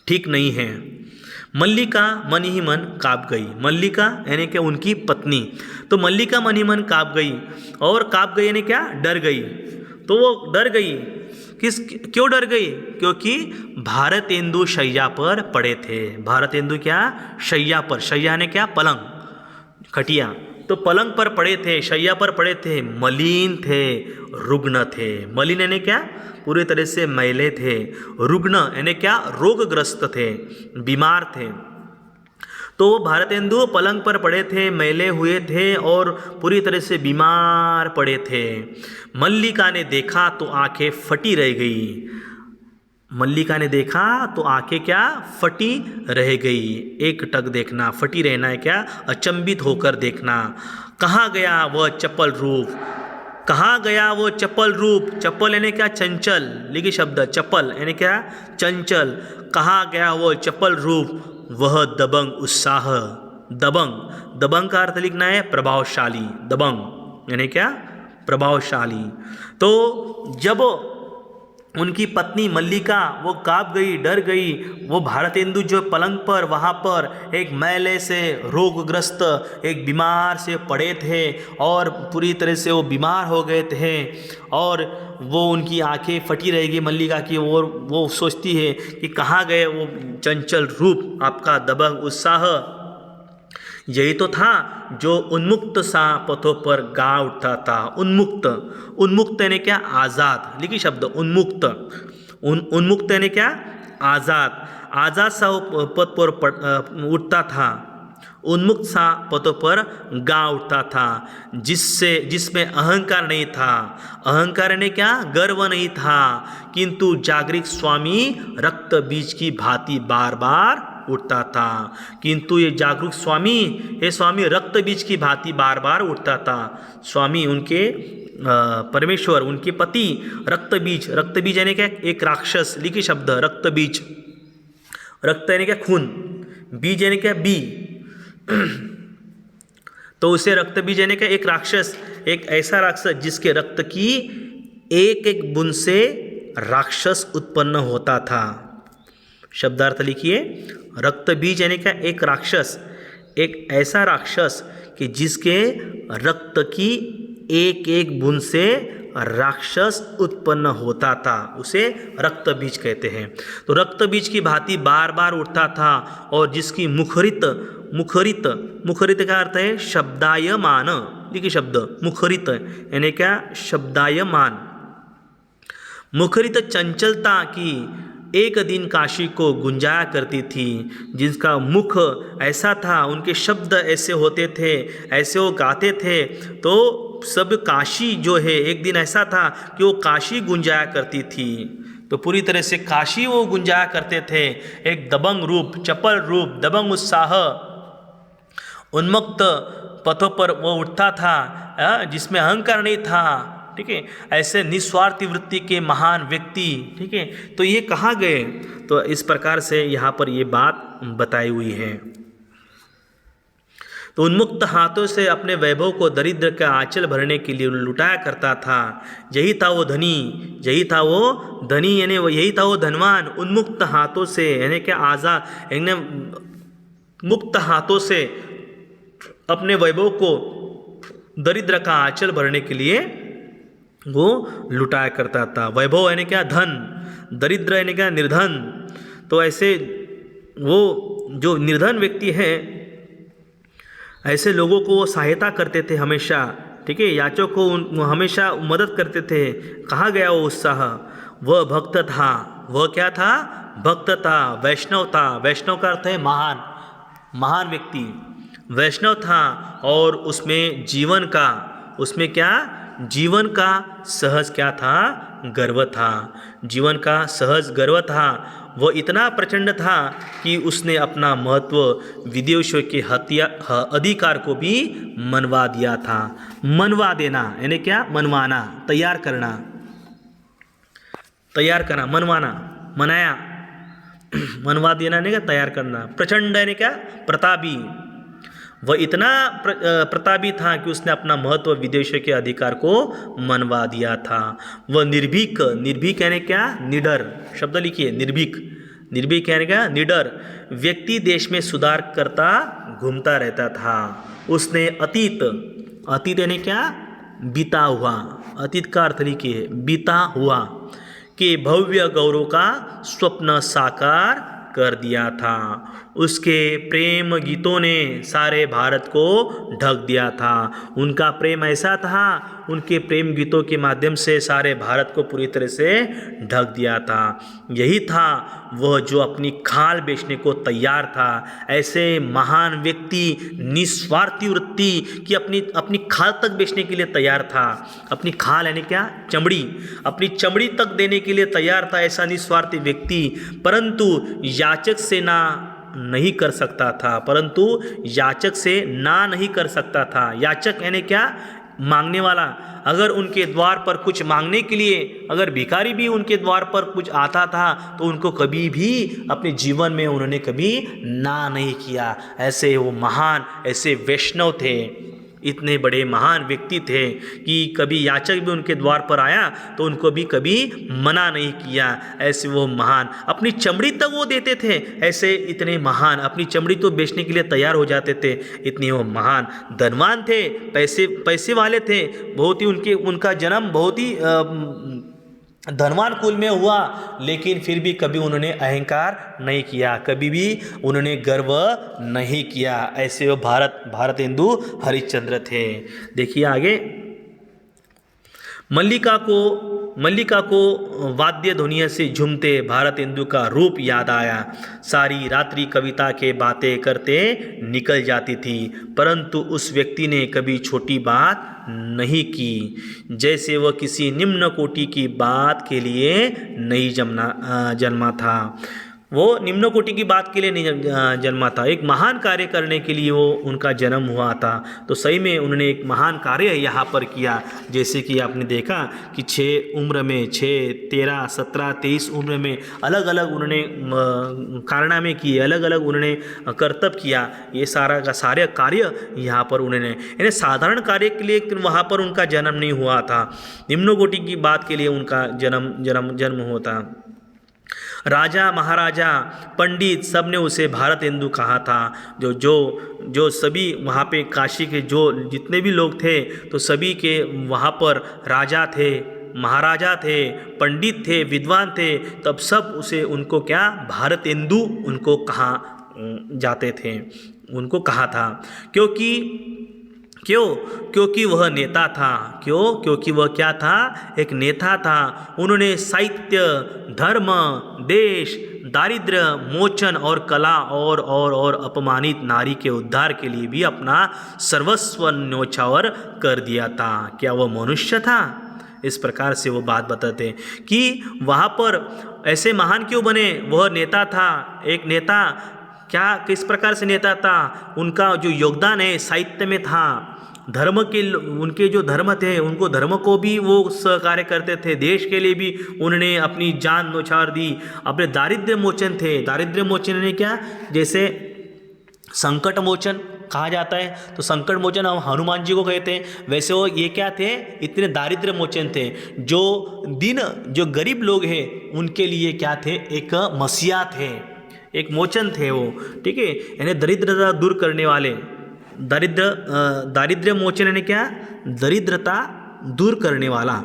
ठीक नहीं है। मल्लिका मन ही मन काँप गई। मल्लिका यानी क्या, उनकी पत्नी। तो मल्लिका मन ही मन काँप गई, और काँप गई यानी क्या, डर गई। तो वो डर गई, क्यों डर गई? क्योंकि भारतेंदु शैया पर पड़े थे। भारतेंदु क्या, शैया पर, शैया ने क्या, पलंग, खटिया, तो पलंग पर पड़े थे, शैया पर पड़े थे, मलिन थे, रुग्ण थे। मलिन यानी क्या, पूरी तरह से मैले थे। रुग्ण यानी क्या, रोगग्रस्त थे, बीमार थे। तो भारतेंदु पलंग पर पड़े थे, मैले हुए थे और पूरी तरह से बीमार पड़े थे। मल्लिका ने देखा तो आंखें फटी रह गई। मल्लिका ने देखा तो आंखें क्या, फटी रह गई। एक टक देखना, फटी रहना है क्या, अचंभित होकर देखना। कहाँ गया वह चपल रूप? कहाँ गया वो चपल रूप? चपल यानी क्या, चंचल, लिखिए शब्द चपल यानी क्या, चंचल। कहाँ गया वो चपल रूप? वह दबंग उत्साह। दबंग, दबंग का अर्थ लिखना है प्रभावशाली। दबंग यानी क्या, प्रभावशाली। तो जब उनकी पत्नी मल्लिका वो काँप गई, डर गई, वो भारतेंदु जो पलंग पर वहाँ पर एक मैले से रोगग्रस्त, एक बीमार से पड़े थे और पूरी तरह से वो बीमार हो गए थे, और वो उनकी आंखें फटी रहेगी मल्लिका की, और वो सोचती है कि कहाँ गए वो चंचल रूप, आपका दबंग उत्साह। यही तो था जो उन्मुक्त सा पथों पर गा उठता था। उन्मुक्त, उन्मुक्त यानी क्या, आज़ाद, लिखिए शब्द उन्मुक्त। उन्मुक्त यानी क्या, आज़ाद। आज़ाद सा पथ पर उठता था, उन्मुक्त सा पथों पर गा उठता था, जिसमें अहंकार नहीं था। अहंकार यानी क्या, गर्व नहीं था, किंतु जागृत स्वामी रक्त बीज की भांति बार बार उठता था। किंतु ये जागरूक स्वामी, ये स्वामी रक्त बीज की भांति बार बार उठता था। स्वामी उनके परमेश्वर, उनके पति रक्त बीज, रक्त बीज यानी क्या, एक राक्षस, लिखिए शब्द रक्त बीज। रक्त यानी क्या, खून, बीज यानी क्या, बी, तो उसे रक्त बीज यानी क्या, एक राक्षस, एक ऐसा राक्षस जिसके रक्त की एक एक बूंद से राक्षस उत्पन्न होता था। शब्दार्थ लिखिए, रक्त बीज यानी क्या, एक राक्षस, एक ऐसा राक्षस कि जिसके रक्त की एक एक बूंद से राक्षस उत्पन्न होता था, उसे रक्त बीज कहते हैं। तो रक्त बीज की भांति बार बार उठता था, और जिसकी मुखरित, मुखरित, मुखरित का अर्थ है शब्दायमान, लिखिए शब्द मुखरित यानी क्या, शब्दायमान। मुखरित चंचलता की एक दिन काशी को गुंजाया करती थी, जिसका मुख ऐसा था, उनके शब्द ऐसे होते थे, ऐसे वो गाते थे, तो सब काशी जो है एक दिन ऐसा था कि वो काशी गुंजाया करती थी। तो पूरी तरह से काशी वो गुंजाया करते थे। एक दबंग रूप, चपल रूप, दबंग उत्साह, उन्मुक्त पथों पर वो उठता था, जिसमें अहंकार नहीं था। ठीक है, ऐसे निस्वार्थी वृत्ति के महान व्यक्ति। ठीक है, तो ये कहाँ गए? तो इस प्रकार से यहाँ पर ये बात बताई हुई है। तो उन्मुक्त हाथों से अपने वैभव को दरिद्र का आंचल भरने के लिए लुटाया करता था। यही था वो धनी, यही था वो धनी, यानी यही था वो धनवान। उन्मुक्त हाथों से यानी क्या, आज़ाद, यानी मुक्त हाथों से अपने वैभव को दरिद्र का आंचल भरने के लिए वो लुटाया करता था। वैभव यानी क्या, धन, दरिद्र यानी क्या, निर्धन। तो ऐसे वो जो निर्धन व्यक्ति हैं, ऐसे लोगों को वो सहायता करते थे हमेशा। ठीक है, याचकों को हमेशा मदद करते थे। कहाँ गया वो उत्साह? वह भक्त था। वह क्या था? भक्त था, वैष्णव था। वैष्णव का अर्थ है महान, महान व्यक्ति। वैष्णव था और उसमें जीवन का, उसमें क्या, जीवन का सहज क्या था, गर्व था। जीवन का सहज गर्व था, वह इतना प्रचंड था कि उसने अपना महत्व विदेशियों के अधिकार को भी मनवा दिया था। मनवा देना यानी क्या, मनवाना, तैयार करना, मनवाना, मनाया। मनवा देना नहीं क्या, तैयार करना। प्रचंड यानी क्या, प्रतापी। वह इतना प्रतापी था कि उसने अपना महत्व विदेशियों के अधिकार को मनवा दिया था। वह निर्भीक, निर्भीक यानी क्या, निडर। शब्द लिखिए, निर्भीक। निर्भीक यानी क्या, निडर व्यक्ति देश में सुधार करता घूमता रहता था। उसने अतीत, अतीत यानी क्या, बीता हुआ। अतीत का अर्थ लिखिए, बीता हुआ के भव्य गौरव का स्वप्न साकार कर दिया था। उसके प्रेम गीतों ने सारे भारत को ढक दिया था। उनका प्रेम ऐसा था, उनके प्रेम गीतों के माध्यम से सारे भारत को पूरी तरह से ढक दिया था। यही था वह जो अपनी खाल बेचने को तैयार था। ऐसे महान व्यक्ति निस्वार्थी वृत्ति की अपनी खाल तक बेचने के लिए तैयार था। अपनी खाल यानी क्या, चमड़ी, अपनी चमड़ी तक देने के लिए तैयार था ऐसा निस्वार्थी व्यक्ति। परंतु याचक से ना नहीं कर सकता था, परंतु याचक से ना नहीं कर सकता था। याचक यानी क्या, मांगने वाला। अगर उनके द्वार पर कुछ मांगने के लिए अगर भिखारी भी उनके द्वार पर कुछ आता था तो उनको कभी भी अपने जीवन में उन्होंने कभी ना नहीं किया। ऐसे वो महान, ऐसे वैष्णव थे, इतने बड़े महान व्यक्ति थे कि कभी याचक भी उनके द्वार पर आया तो उनको भी कभी मना नहीं किया। ऐसे वो महान, अपनी चमड़ी तक वो देते थे। ऐसे इतने महान, अपनी चमड़ी तो बेचने के लिए तैयार हो जाते थे। इतने वो महान, धनवान थे, पैसे वाले थे। बहुत ही उनका जन्म बहुत ही धनवान कुल में हुआ, लेकिन फिर भी कभी उन्होंने अहंकार नहीं किया, कभी भी उन्होंने गर्व नहीं किया। ऐसे वो भारतेंदु हरिश्चंद्र थे। देखिए आगे, मल्लिका को वाद्य ध्वनियों से झूमते भारतेंदु का रूप याद आया। सारी रात्रि कविता के बातें करते निकल जाती थी, परंतु उस व्यक्ति ने कभी छोटी बात नहीं की, जैसे वह किसी निम्न कोटि की बात के लिए नहीं जन्मा था। वो निम्न कोटि की बात के लिए नहीं जन्मा था, एक महान कार्य करने के लिए वो उनका जन्म हुआ था। तो सही में उन्होंने एक महान कार्य यहाँ पर किया। जैसे कि आपने देखा कि 6 उम्र में, 6, 13, 17, 23 उम्र में अलग अलग उन्होंने कारनामे किए, अलग अलग उन्होंने कर्तव्य किया। ये सारा का सारे कार्य यहाँ पर उन्होंने, यानी साधारण कार्य के लिए वहाँ पर उनका जन्म नहीं हुआ था, निम्न कोटि की बात के लिए उनका जन्म हुआ था। राजा, महाराजा, पंडित सब ने उसे भारतेंदु कहा था। जो सभी वहाँ पे काशी के जो जितने भी लोग थे तो सभी के वहाँ पर राजा थे, महाराजा थे, पंडित थे, विद्वान थे, तब सब उनको क्या, भारतेंदु उनको कहा जाते थे, उनको कहा था। क्योंकि वह नेता था। क्योंकि वह क्या था, एक नेता था। उन्होंने साहित्य, धर्म, देश, दारिद्र्य मोचन और कला और अपमानित नारी के उद्धार के लिए भी अपना सर्वस्व न्योछावर कर दिया था। क्या वह मनुष्य था? इस प्रकार से वो बात बताते हैं कि वहाँ पर ऐसे महान क्यों बने। वह नेता था, एक नेता क्या, किस प्रकार से नेता था, उनका जो योगदान है साहित्य में था, धर्म के उनके जो धर्म थे उनको धर्म को भी वो सहकार्य करते थे, देश के लिए भी उन्होंने अपनी जान न्योछावर दी। अपने दारिद्र्य मोचन थे, दारिद्र्य मोचन ने क्या, जैसे संकट मोचन कहा जाता है तो संकट मोचन हम हनुमान जी को कहते हैं, वैसे वो ये क्या थे, इतने दारिद्र्य मोचन थे। जो गरीब लोग हैं उनके लिए क्या थे, एक मसीहा थे, एक मोचन थे वो, ठीक है, यानी दरिद्रता दूर करने वाले। दारिद्र्य मोचन यानी क्या, दरिद्रता दूर करने वाला,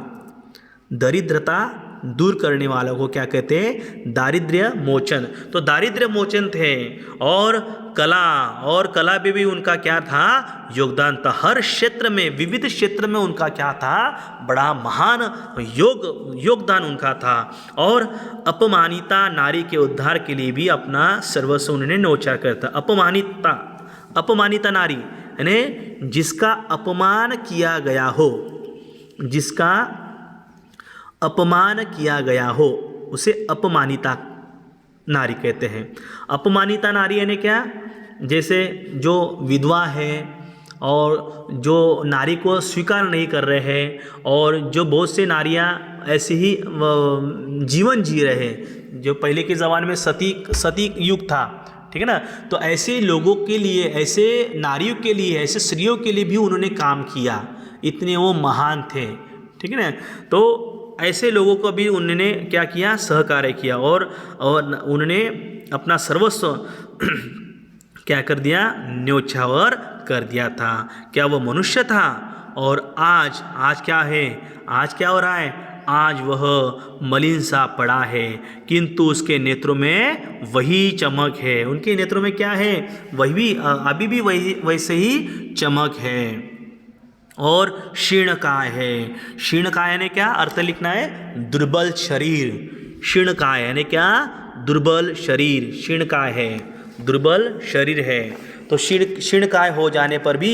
दरिद्रता दूर करने वालों को क्या कहते हैं, दारिद्र्य मोचन। तो दारिद्र्य मोचन थे। और कला में भी उनका क्या था, योगदान था। हर क्षेत्र में, विविध क्षेत्र में उनका क्या था, बड़ा महान योगदान उनका था। और अपमानिता नारी के उद्धार के लिए भी अपना सर्वस्व उन्होंने न्योछावर करता। अपमानिता नारी यानी जिसका अपमान किया गया हो, जिसका अपमान किया गया हो उसे अपमानिता नारी कहते हैं। अपमानिता नारी यानी क्या, जैसे जो विधवा है और जो नारी को स्वीकार नहीं कर रहे हैं, और जो बहुत से नारियां ऐसे ही जीवन जी रहे हैं, जो पहले के ज़माने में सती युग था, ठीक है ना। तो ऐसे लोगों के लिए, ऐसे नारियों के लिए, ऐसे स्त्रियों के लिए भी उन्होंने काम किया, इतने वो महान थे, ठीक है ना। तो ऐसे लोगों को भी उन्होंने क्या किया, सहकार्य किया, और उन्होंने अपना सर्वस्व क्या कर दिया, न्योछावर कर दिया था। क्या वो मनुष्य था? और आज क्या है, आज क्या हो रहा है, आज वह मलिन सा पड़ा है, किंतु उसके नेत्रों में वही चमक है। उनके नेत्रों में क्या है, वही अभी भी वही वैसे ही चमक है। और शीर्णकाय है। शीर्णकाय यानी क्या, अर्थ लिखना है दुर्बल शरीर। शीर्णकाय यानी क्या, दुर्बल शरीर। शीर्णकाय है, दुर्बल शरीर है। तो शीर्णकाय हो जाने पर भी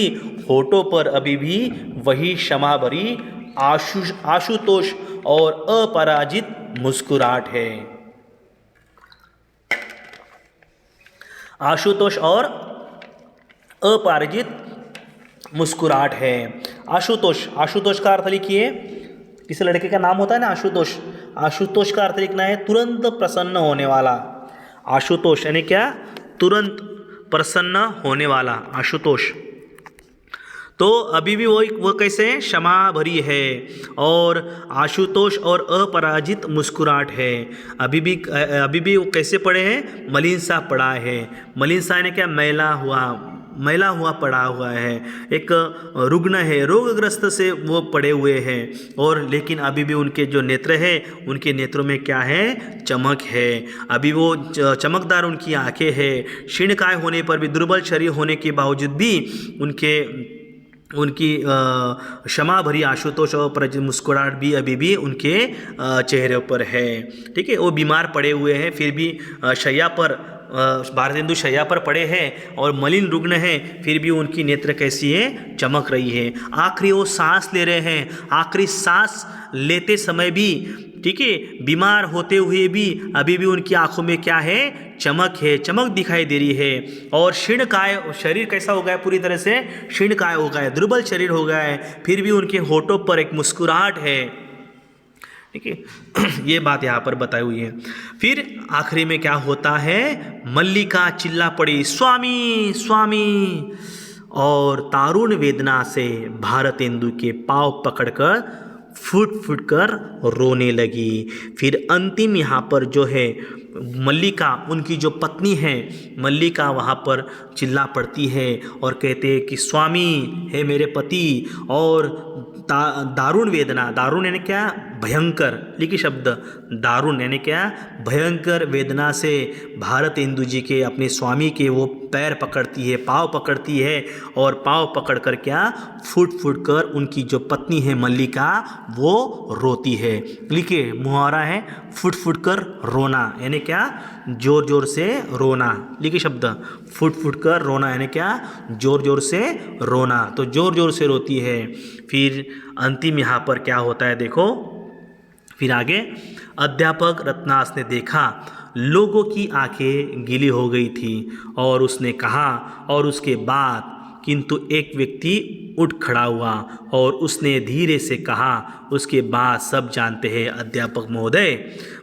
होठों पर अभी भी वही क्षमा भरी आशुतोष और अपराजित मुस्कुराहट है। आशुतोष और अपराजित मुस्कुराहट है। आशुतोष, आशुतोष का अर्थ लिखिए, किसी लड़के का नाम होता है ना आशुतोष, आशुतोष का अर्थ लिखना है तुरंत प्रसन्न होने वाला। आशुतोष यानी क्या, तुरंत प्रसन्न होने वाला, आशुतोष। तो अभी भी वो कैसे, क्षमा भरी है और आशुतोष और अपराजित मुस्कुराहट है। अभी भी वो कैसे पड़े हैं, मलिन सा पड़ा है। मलिन सा यानी क्या, मैला हुआ पड़ा हुआ है, एक रुग्ण है, रोगग्रस्त से वो पड़े हुए हैं। और लेकिन अभी भी उनके जो नेत्र है, उनके नेत्रों में क्या है, चमक है। अभी वो चमकदार उनकी आंखें हैं। शीर्णकाय होने पर भी, दुर्बल शरीर होने के बावजूद भी उनकी क्षमा भरी आशुतोष और अपराजित मुस्कुराहट भी अभी भी उनके चेहरे पर है, ठीक है। वो बीमार पड़े हुए हैं, फिर भी शैया पर, भारतेंदु शैया पर पड़े हैं और मलिन रुग्ण हैं, फिर भी उनकी नेत्र कैसी है, चमक रही है। आखिरी वो सांस ले रहे हैं, आखिरी सांस लेते समय भी, ठीक है, बीमार होते हुए भी अभी भी उनकी आंखों में क्या है, चमक है, चमक दिखाई दे रही है। और शीर्णकाय शरीर कैसा हो गया, पूरी तरह से शीर्णकाय हो गया है, दुर्बल शरीर हो गया है, फिर भी उनके होठों पर एक मुस्कुराहट है, ठीक है। ये बात यहाँ पर बताई हुई है। फिर आखिरी में क्या होता है, मल्लिका चिल्ला पड़ी, स्वामी स्वामी, और दारुण वेदना से भारतेंदु के पाँव पकड़कर फूट फूट कर रोने लगी। फिर अंतिम यहाँ पर जो है मल्लिका, उनकी जो पत्नी है मल्लिका, वहाँ पर चिल्ला पड़ती है और कहते हैं कि स्वामी, है मेरे पति। और दारुण वेदना, दारुण यानी क्या, भयंकर, लिखिए शब्द दारुण यानी क्या, भयंकर वेदना से भारतेंदु जी के, अपने स्वामी के वो पैर पकड़ती है, पाँव पकड़ती है, और पाँव पकड़कर क्या, फूट फूट कर उनकी जो पत्नी है मल्लिका वो रोती है। लिखिए मुहावरा है फूट फूट कर रोना, यानी क्या, जोर जोर से रोना। लिखिए शब्द फूट फूट कर रोना यानी क्या, जोर जोर से रोना। तो जोर जोर से रोती है। फिर अंतिम यहाँ पर क्या होता है देखो, फिर आगे, अध्यापक रत्नास ने देखा लोगों की आंखें गीली हो गई थी और उसने कहा, और उसके बाद किंतु एक व्यक्ति उठ खड़ा हुआ और उसने धीरे से कहा, उसके बाद सब जानते हैं अध्यापक महोदय,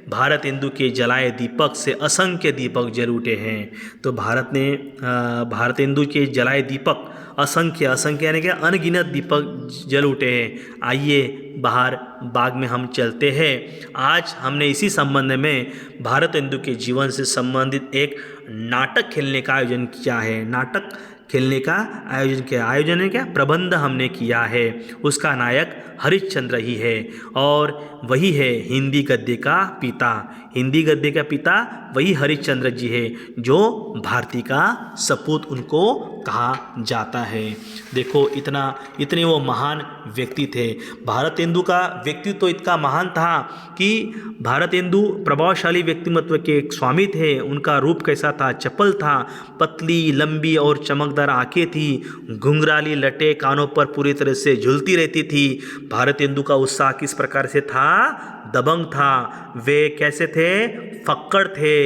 भारतेंदु के जलाए दीपक से असंख्य दीपक जल उठे हैं। तो भारतेंदु के जलाए दीपक असंख्य, असंख्य यानी कि अनगिनत दीपक जल उठे हैं। आइए बाहर बाग में हम चलते हैं। आज हमने इसी संबंध में भारतेंदु के जीवन से संबंधित एक नाटक खेलने का आयोजन किया है। नाटक खेलने का आयोजन है क्या, प्रबंध हमने किया है। उसका नायक हरिश्चंद्र ही है और वही है हिंदी गद्य का पिता। हिंदी गद्य का पिता वही हरिश्चंद्र जी है जो भारती का सपूत उनको कहा जाता है। देखो इतने वो महान व्यक्ति थे। भारतेंदु का व्यक्तित्व तो इतना महान था कि भारतेंदु प्रभावशाली व्यक्तिमत्व के एक स्वामी थे। उनका रूप कैसा था? चपल था, पतली लंबी और चमकदार आंखें थी, घुंघराली लटें कानों पर पूरी तरह से झूलती रहती थी। भारतेंदु का उत्साह किस प्रकार से था? दबंग था। वे कैसे थे? फक्कड़ थे,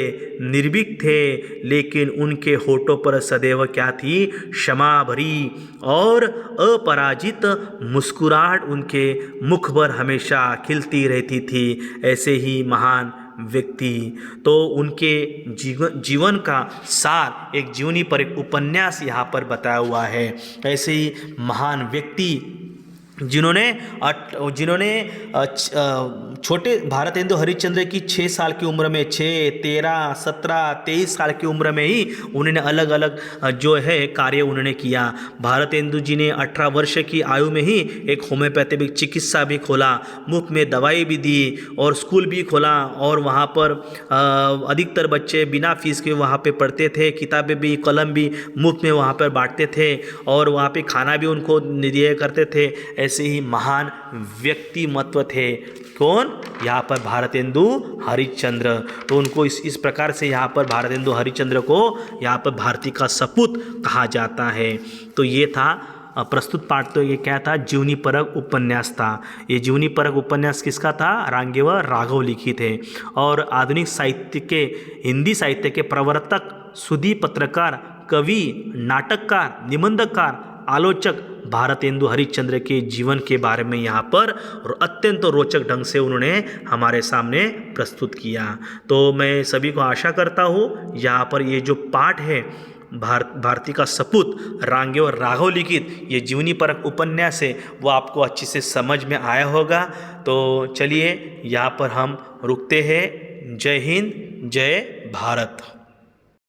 निर्भीक थे, लेकिन उनके होठों पर सदैव क्या थी? क्षमा भरी और अपराजित मुस्कुराहट उनके मुख पर हमेशा खिलती रहती थी। ऐसे ही महान व्यक्ति तो उनके जीवन का सार एक जीवनी पर एक उपन्यास यहाँ पर बताया हुआ है। ऐसे ही महान व्यक्ति जिन्होंने छोटे भारतेंदु हरिश्चंद्र की 6 साल की उम्र में 6, 13, 17, 23 साल की उम्र में ही उन्होंने अलग अलग जो है कार्य उन्होंने किया। भारतेंदु जी ने 18 वर्ष की आयु में ही एक होम्योपैथिक चिकित्सा भी खोला, मुफ्त में दवाई भी दी और स्कूल भी खोला और वहाँ पर अधिकतर बच्चे बिना फीस के वहाँ पे पढ़ते थे। किताबें भी, कलम भी मुफ्त में वहाँ पर बांटते थे और वहाँ पे खाना भी उनको दिया करते थे। ऐसे ही महान व्यक्तिमत्व थे। कौन? यहाँ पर भारतेंदु हरिश्चंद्र। तो उनको इस प्रकार से यहाँ पर भारतेंदु हरिश्चंद्र को यहाँ पर भारती का सपूत कहा जाता है। तो ये था प्रस्तुत पाठ। तो ये क्या था? जीवनी परक उपन्यास था। ये जीवनी परक उपन्यास किसका था? रांगे व राघव लिखित है। और आधुनिक साहित्य के, हिंदी साहित्य के प्रवर्तक, सुधी पत्रकार, कवि, नाटककार, निबंधकार, आलोचक भारतेंदु हरिश्चंद्र के जीवन के बारे में यहाँ पर अत्यंत रोचक ढंग से उन्होंने हमारे सामने प्रस्तुत किया। तो मैं सभी को आशा करता हूँ यहाँ पर ये जो पाठ है भारती का सपूत, रांगे और राघव लिखित ये जीवनी परक उपन्यास है, वो आपको अच्छे से समझ में आया होगा। तो चलिए यहाँ पर हम रुकते हैं। जय हिंद, जय भारत।